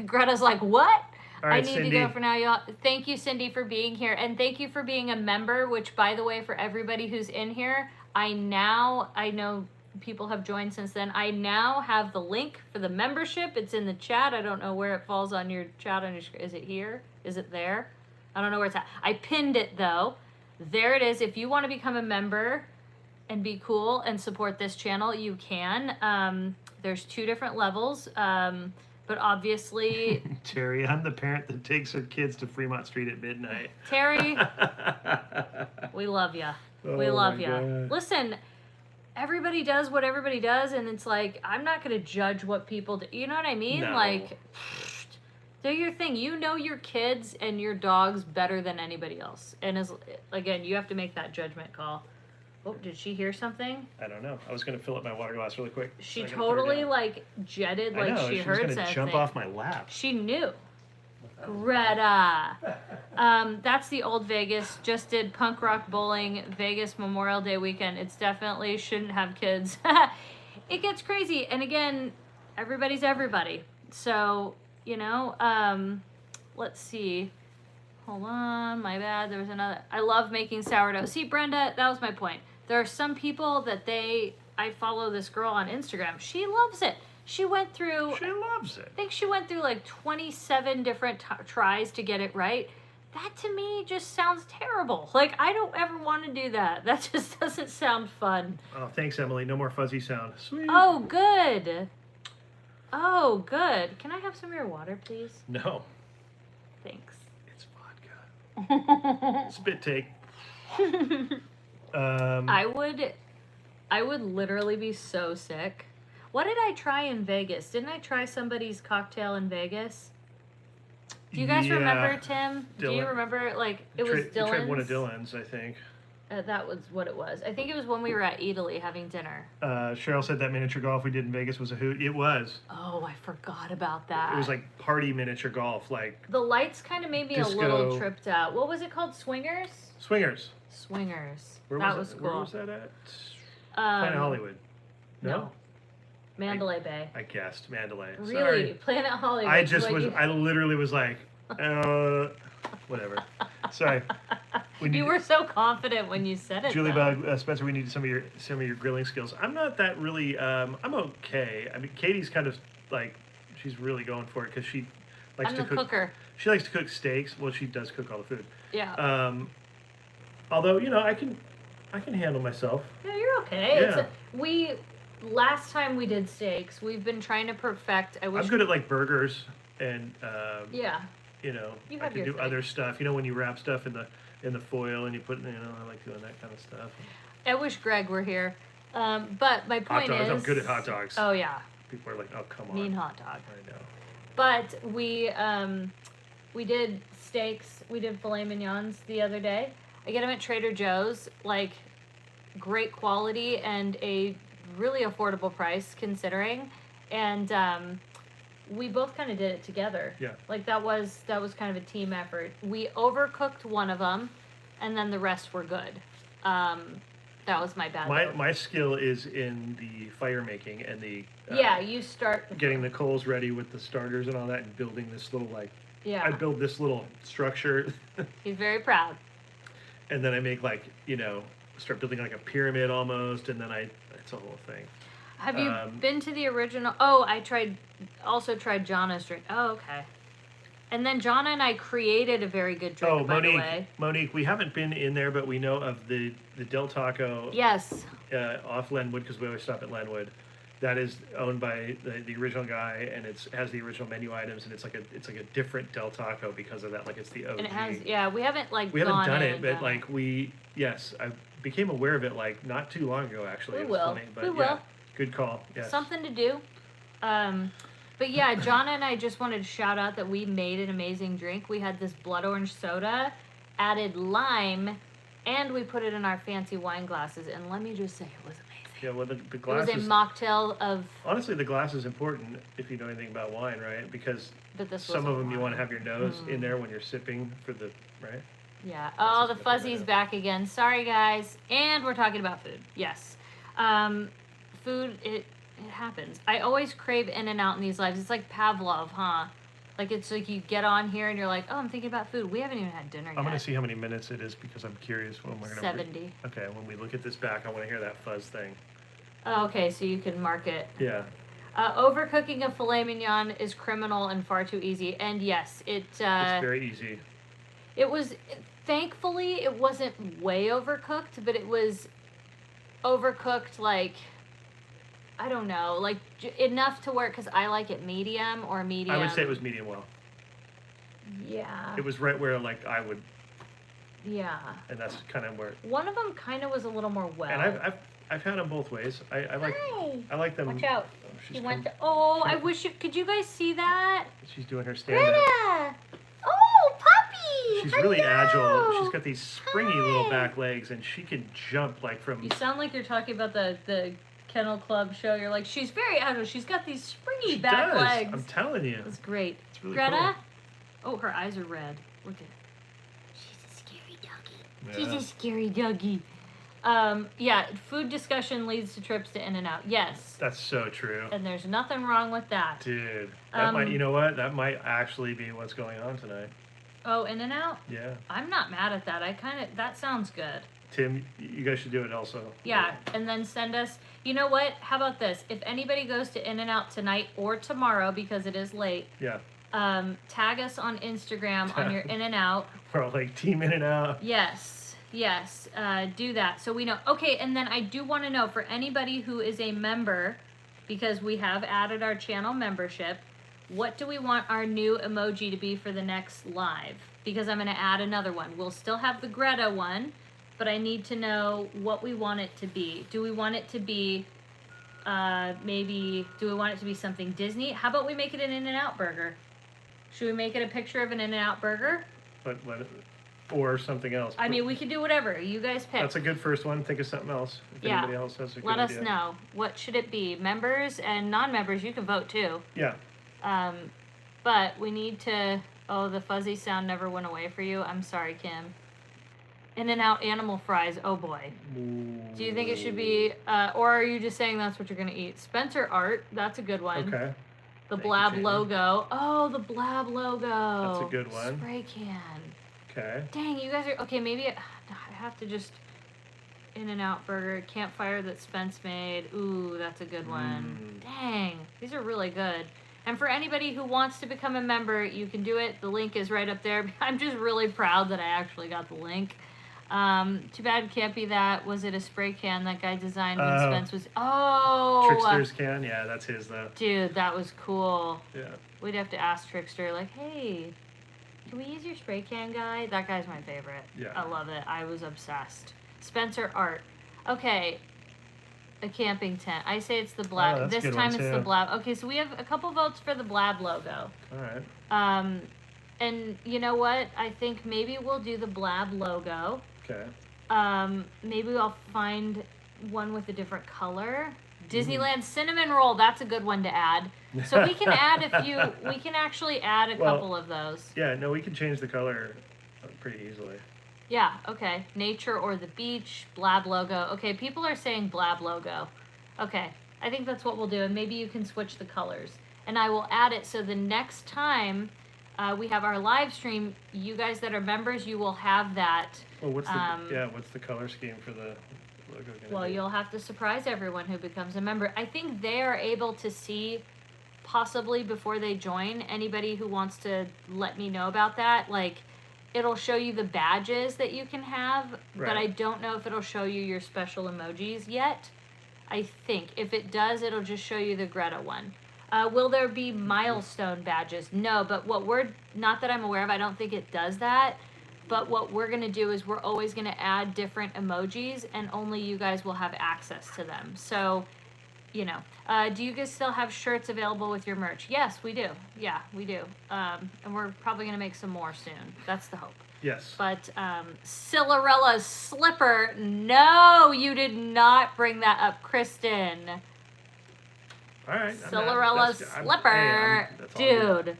Greta's like, what? All right, I need Cindy. to go for now, y'all. Thank you, Cindy, for being here. And thank you for being a member, which, by the way, for everybody who's in here, I know people have joined since then. I now have the link for the membership. It's in the chat. I don't know where it falls on your chat. Is it here? Is it there? I don't know where it's at. I pinned it, though. There it is. If you want to become a member and be cool and support this channel, you can. There's 2 different levels. But obviously, Terry, I'm the parent that takes her kids to Fremont Street at midnight. Terry, we love you. We love you. God. Listen, everybody does what everybody does, and it's like, I'm not going to judge what people do. You know what I mean? No. Like, do your thing. You know your kids and your dogs better than anybody else. And again, you have to make that judgment call. Oh, did she hear something? I don't know. I was going to fill up my water glass really quick. She so I gotta put her totally, down. like, jetted, I like know, she was heard gonna something. jump off my lap. She knew. Greta. That's the old Vegas. Just did punk rock bowling Vegas Memorial Day weekend. It's definitely shouldn't have kids. It gets crazy. And again, everybody's everybody. So, let's see. Hold on, my bad. There was another. I love making sourdough. See, Brenda, that was my point. There are some people that I follow this girl on Instagram. She loves it. She went through. She loves it. I think she went through like 27 different tries to get it right. That to me just sounds terrible. Like, I don't ever want to do that. That just doesn't sound fun. Oh, thanks, Emily. No more fuzzy sound. Sweet. Oh, good. Oh, good. Can I have some of your water, please? No, Thanks. it's vodka. Spit take. I would literally be so sick. What did I try in Vegas? Didn't I try somebody's cocktail in Vegas? Do you guys remember, Tim? Do you Dylan. remember, like, it was You tried one of Dylan's? Dylan's, I think. That was what it was. I think it was when we were at Italy having dinner. Cheryl said that miniature golf we did in Vegas was a hoot. It was. Oh, I forgot about that. It was like party miniature golf, like The lights kind of made me Disco. a little tripped out. What was it called? Swingers? swingers. Swingers. Where that was was it? cool. Where was that at? Planet Hollywood. No. Mandalay Bay. I guessed Mandalay. Really? Sorry. Planet Hollywood. I just What was. you- I literally was like, whatever. Sorry. We need- You were so confident when you said it. Julie though. Bug, Spencer, we need some of your grilling skills. I'm not that really. I'm okay. I mean, Katie's kind of like, she's really going for it because she likes I'm to the cook. cooker. She likes to cook steaks. Well, she does cook all the food. Yeah. Although I can handle myself. Yeah, you're okay. Yeah. Last time we did steaks, we've been trying to perfect. I wish. I'm good at like burgers and Yeah. you You I have can your do thing. other stuff. When you wrap stuff in the foil and you put I like doing that kind of stuff. I wish Greg were here. But my Hot point dogs. is. I'm good at hot dogs. Oh yeah, People are like, oh come on. mean hot dog. I know. But we did steaks. We did filet mignons the other day. I get them at Trader Joe's, like great quality and a really affordable price considering. And we both kind of did it together. Yeah. Like that was kind of a team effort. We overcooked one of them, and then the rest were good. That was my bad. My skill is in the fire making and the Yeah, you start. getting the coals ready with the starters and all that and building this little I Yeah, build this little structure he's very proud. and then I make start building like a pyramid almost and then it's a whole thing. Have you been to the original? Oh, I also tried Jana's drink. Oh, okay. And then Jana and I created a very good drink, by the way. Monique, we haven't been in there, but we know of the Del Taco Yes. Off Lenwood because we always stop at Lenwood. That is owned by the original guy, and it has the original menu items, and it's like a different Del Taco because of that. Like it's the OG. And it has, yeah, we haven't we haven't gone done in it, and but done like I became aware of it like not too long ago actually. We It was will. funny, but We yeah, will. good call. Yes. something to do. But yeah, Jana and I just wanted to shout out that we made an amazing drink. We had this blood orange soda, added lime, and we put it in our fancy wine glasses. And let me just say, it was amazing. Yeah, well the It glass was a is mocktail of. honestly the glass is important if you know anything about wine, right? Because But this some wasn't of them you want to wine. have your nose in there when you're sipping for the right. Yeah. Oh, the just what I fuzzy's know. back again. Sorry, guys. And we're talking about food. Yes. Food, it happens. I always crave In-N-Out in these lives. It's like Pavlov, huh? Like, it's like you get on here and you're like, oh, I'm thinking about food. We haven't even had dinner yet. I'm gonna see how many minutes it is because I'm curious when we're gonna. 70. Okay, when we look at this back, I want to hear that fuzz thing. Oh, okay, so you can mark it. Yeah. Overcooking a filet mignon is criminal and far too easy. And yes, It's very easy. it was. Thankfully, it wasn't way overcooked, but it was overcooked like, I don't know, like enough to where, because I like it medium or medium. I would say it was medium well. Yeah. It was right where like I would, Yeah. and that's kind of where. One of them kind of was a little more well. And I've had them both ways. I like Hi. I like them. Watch out. Oh, She went to, oh, I wish you, could you guys see that? She's doing her stand up. Greta! Oh, puppy! She's really agile. Hello! She's got these springy little back legs, and she can jump like from. You sound like you're talking about the Kennel Club show. You're like, she's very agile. She's got these springy She back does. legs. I'm telling you. That's great. It's really Greta? Oh, her eyes are red. Look at her. She's a scary doggy. cool. She's a scary doggy. Yeah, food discussion leads to trips to In-N-Out. Yes. That's so true. And there's nothing wrong with that. Dude, that might. Um, You know what? That might actually be what's going on tonight. Oh, In-N-Out? Yeah. I'm not mad at that. That sounds good. Tim, you guys should do it also. Yeah, and then send us. You know what? How about this? If anybody goes to In-N-Out tonight or tomorrow because it is late, Yeah. tag us on Instagram on your In-N-Out. We're all like team in and out. Yes, do that so we know. Okay, and then I do want to know for anybody who is a member, because we have added our channel membership, what do we want our new emoji to be for the next live? Because I'm going to add another one. We'll still have the Greta one, but I need to know what we want it to be. Do we want it to be, do we want it to be something Disney? How about we make it an In-N-Out burger? Should we make it a picture of an In-N-Out burger? But or something else. I mean, we could do whatever. You guys pick. That's a good first one. Think of something else. If Yeah. anybody else has a good Let us idea. know. What should it be? Members and non-members, you can vote too. Yeah. But we need to... Oh, the fuzzy sound never went away for you. I'm sorry, Kim. In-N-Out animal fries. Oh, boy. Do you think it should be... or are you just saying that's what you're going to eat? Spencer Art. That's a good one. Okay. The Thank you, Blab Jamie. logo. Oh, the Blab logo. That's a good one. Spray can. Okay. Dang, you guys are... Okay, maybe I have to just... In-N-Out burger. Campfire that Spence made. Ooh, that's a good one. Dang. These are really good. And for anybody who wants to become a member, you can do it. The link is right up there. I'm just really proud that I actually got the link. Too bad it can't be that. Was it a spray can that guy designed when Spence was... Oh! Trickster's can? Yeah, that's his though. Dude, that was cool. Yeah. We'd have to ask Trickster, like, hey, can we use your spray can guy? That guy's my favorite. Yeah. I love it. I was obsessed. Spencer Art. Okay. A camping tent. I say it's the Blab. that's a This good time one, it's too. the Blab. Okay, so we have a couple votes for the Blab logo. All right. And you know what? I think maybe we'll do the Blab logo. Okay. Maybe I'll find one with a different color. Disneyland cinnamon roll. That's a good one to add. So we can add a few. We can actually add a couple of those. Yeah. No, we can change the color pretty easily. Yeah. Okay. Nature or the beach. Blab logo. Okay. People are saying Blab logo. Okay. I think that's what we'll do. And maybe you can switch the colors. And I will add it so the next time we have our live stream, you guys that are members, you will have that. Well, what's the color scheme for the logo gonna Well, be? you'll have to surprise everyone who becomes a member. I think they are able to see, possibly before they join, anybody who wants to let me know about that. Like, it'll show you the badges that you can have, but Right. I don't know if it'll show you your special emojis yet. I think. If it does, it'll just show you the Greta one. Will there be milestone badges? No, but not that I'm aware of, I don't think it does that. But what we're going to do is we're always going to add different emojis, and only you guys will have access to them. So, do you guys still have shirts available with your merch? Yes, we do. Yeah, we do. And we're probably going to make some more soon. That's the hope. Yes. But Cinderella's slipper, no, you did not bring that up, Kristen. All right. Cinderella's slipper. Dude.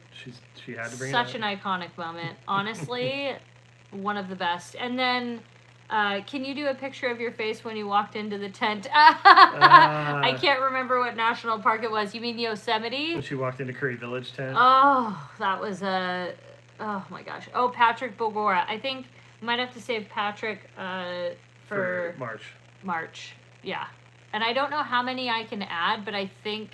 She had to bring Such it an iconic moment. Honestly, one of the best. And then Can you do a picture of your face when you walked into the tent? I can't remember what national park it was. You mean Yosemite? When she walked into Curry Village tent. Oh, that was a... Oh, my gosh. Oh, Patrick Bogora. I think we might have to save Patrick for March. Yeah. And I don't know how many I can add, but I think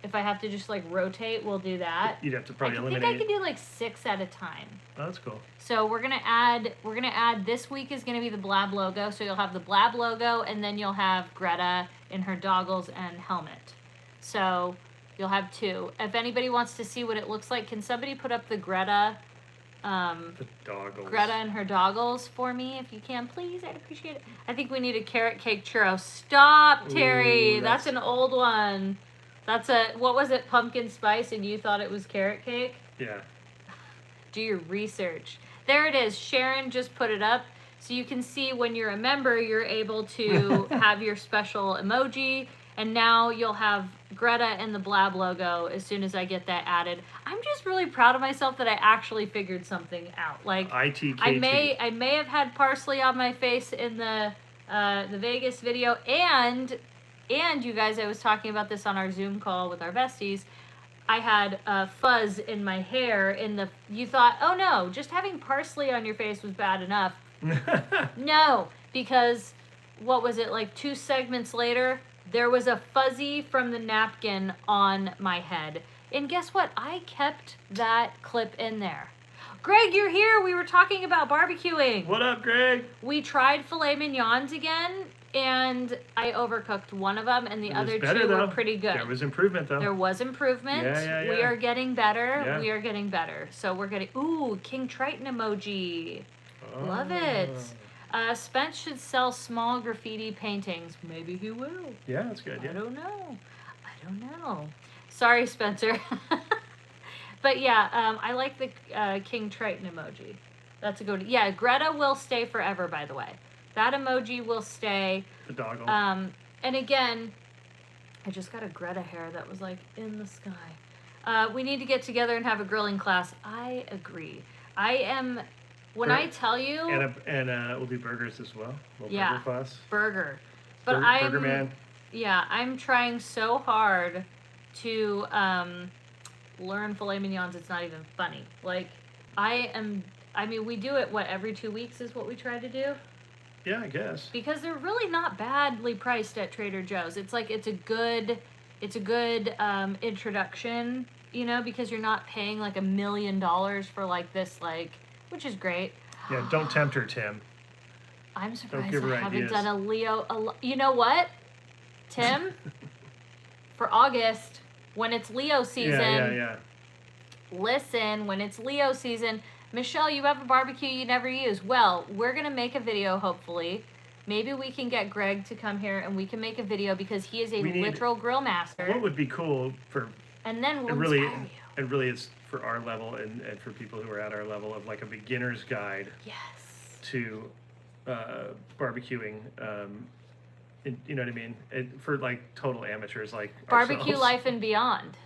if I have to just, like, rotate, we'll do that. You'd have to probably eliminate... I think I can do, like, 6 at a time. Oh, that's cool. So we're gonna add this week is gonna be the Blab logo. So you'll have the Blab logo, and then you'll have Greta in her goggles and helmet. So you'll have 2. If anybody wants to see what it looks like, can somebody put up the Greta the doggles. Greta and her doggles for me, if you can, please? I'd appreciate it. I think we need a carrot cake churro. Stop, Terry. Ooh, that's an old one. That's what was it, pumpkin spice, and you thought it was carrot cake? Yeah. Do your research. There it is. Sharon just put it up. So you can see when you're a member, you're able to have your special emoji. And now you'll have Greta and the Blab logo as soon as I get that added. I'm just really proud of myself that I actually figured something out. Like, ITKT. I may have had parsley on my face in the Vegas video, and you guys, I was talking about this on our Zoom call with our besties. I had fuzz in my hair. You thought, oh no, just having parsley on your face was bad enough. No, because what was it, like 2 segments later, there was a fuzzy from the napkin on my head. And guess what? I kept that clip in there. Greg, you're here. We were talking about barbecuing. What up, Greg? We tried filet mignons again, and I overcooked one of them, and the other 2 were pretty good. There was improvement, though. There was improvement. Yeah. We are getting better. Yeah. We are getting better. So we're getting... Ooh, King Triton emoji. Love it. Spence should sell small graffiti paintings. Maybe he will. Yeah, that's good. Yeah. I don't know. Sorry, Spencer. But yeah, I like the King Triton emoji. That's a good... Yeah, Greta will stay forever, by the way. That emoji will stay. The doggle. And again, I just got a Greta hair that was like in the sky. We need to get together and have a grilling class. I agree. When I tell you... And we'll do burgers as well. Yeah, burger class. Burger. But Burger Man. Yeah, I'm trying so hard to learn filet mignons. It's not even funny. Like, we do it, every 2 weeks is what we try to do? Yeah, I guess. Because they're really not badly priced at Trader Joe's. It's like, it's a good introduction, because you're not paying like $1 million for like this, like, which is great. Yeah, don't tempt her, Tim. I'm surprised give her I haven't ideas. done a Leo. You know what, Tim? For August, when it's Leo season. Yeah. Listen, when it's Leo season, Michelle, you have a barbecue you never use. Well, we're going to make a video, hopefully. Maybe we can get Greg to come here and we can make a video because he is a literal grill master. What would be cool for... And then we'll really, inspire you. And really it's for our level and for people who are at our level of like a beginner's guide to barbecuing. You know what I mean? For like total amateurs like Barbecue ourselves. Life and Beyond.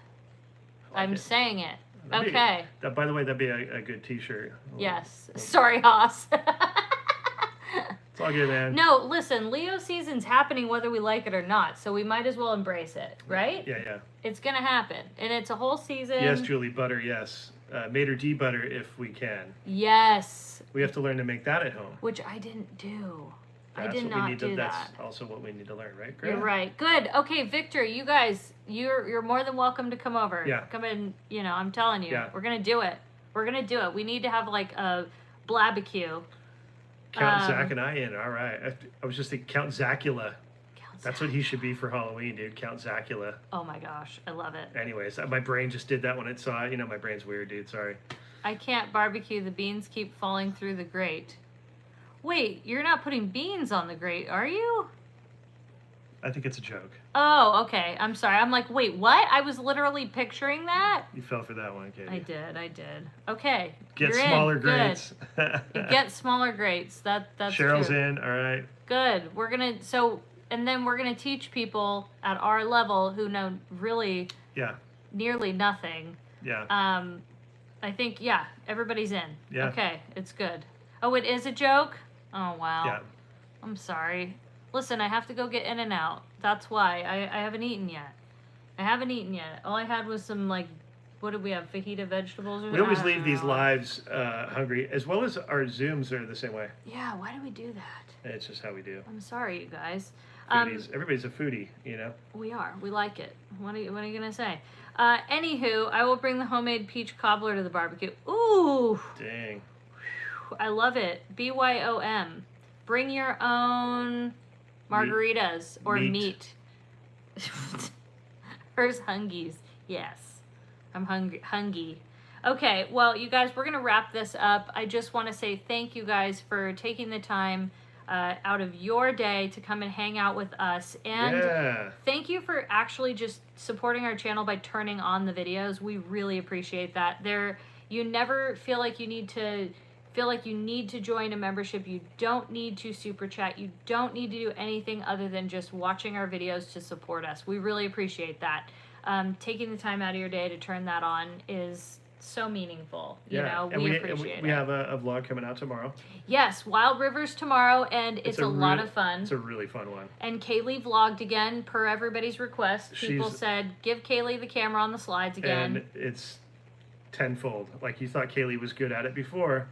I'm saying it. Okay. By the way, that'd be a good t-shirt. Yes. Sorry, Haas. It's all good, man. No, listen, Leo season's happening whether we like it or not, so we might as well embrace it, right? Yeah. It's gonna happen, and it's a whole season. Yes, Julie, butter, yes. Maitre d' butter if we can. Yes. We have to learn to make that at home. Which I didn't do. That's I did not do that. That's also what we need to learn, right, Greg? You're right. Good. Okay, Victor, you guys, you're more than welcome to come over. Yeah. Come in, I'm telling you. Yeah. We're gonna do it. We need to have like a blabecue. Count Zach and I in. All right. I was just thinking Count Zacula. That's what he should be for Halloween, dude. Count Zacula. Oh my gosh, I love it. Anyways, my brain just did that when it saw it. My brain's weird, dude. Sorry. I can't barbecue. The beans keep falling through the grate. Wait, you're not putting beans on the grate, are you? I think it's a joke. Oh, okay. I'm sorry. I'm like, wait, what? I was literally picturing that. You fell for that one, Katie. I did. Okay. Get you're smaller in. grates. Get smaller grates. That's Cheryl's true. in. All right. Good. And then we're gonna teach people at our level who know really nearly nothing. Yeah. I think everybody's in. Yeah. Okay, it's good. Oh, it is a joke? Oh wow. Yeah. I'm sorry. Listen, I have to go get In and Out. That's why. I haven't eaten yet. All I had was some, like, what did we have? Fajita vegetables? Or We always I leave don't these know. lives hungry, as well as our Zooms are the same way. Yeah, why do we do that? It's just how we do. I'm sorry, you guys. Foodies. Everybody's a foodie, you know? We are. We like it. What are you gonna say? Anywho, I will bring the homemade peach cobbler to the barbecue. Ooh, Dang. I love it. BYOM. Bring your own margaritas or Meat. meat. Hers hungies. Yes. I'm hungry. Okay, well, you guys, we're going to wrap this up. I just want to say thank you guys for taking the time out of your day to come and hang out with us. And Yeah. thank you for actually just supporting our channel by turning on the videos. We really appreciate that. You never feel like you need to join a membership. You don't need to super chat. You don't need to do anything other than just watching our videos to support us. We really appreciate that. Taking the time out of your day to turn that on is so meaningful. You know, and we we appreciate we it. have a vlog coming out tomorrow. Yes, Wild Rivers tomorrow, and it's a lot of fun. It's a really fun one. And Kaylee vlogged again per everybody's request. People said, give Kaylee the camera on the slides again. And it's tenfold. Like you thought Kaylee was good at it before.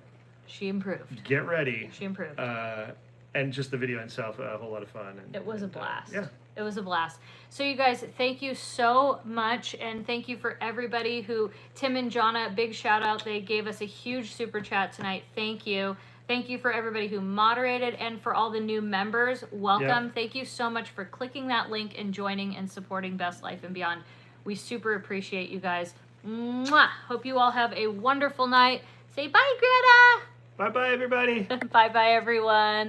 She improved. Get ready. She improved. And just the video itself, a whole lot of fun. And, It was a blast. Yeah. It was a blast. So you guys, thank you so much, and thank you for everybody who, Tim and Jonna, big shout out. They gave us a huge super chat tonight. Thank you. Thank you for everybody who moderated, and for all the new members. Welcome. Yep. Thank you so much for clicking that link and joining and supporting Best Life and Beyond. We super appreciate you guys. Mwah! Hope you all have a wonderful night. Say bye, Greta. Bye-bye, everybody. Bye-bye, everyone.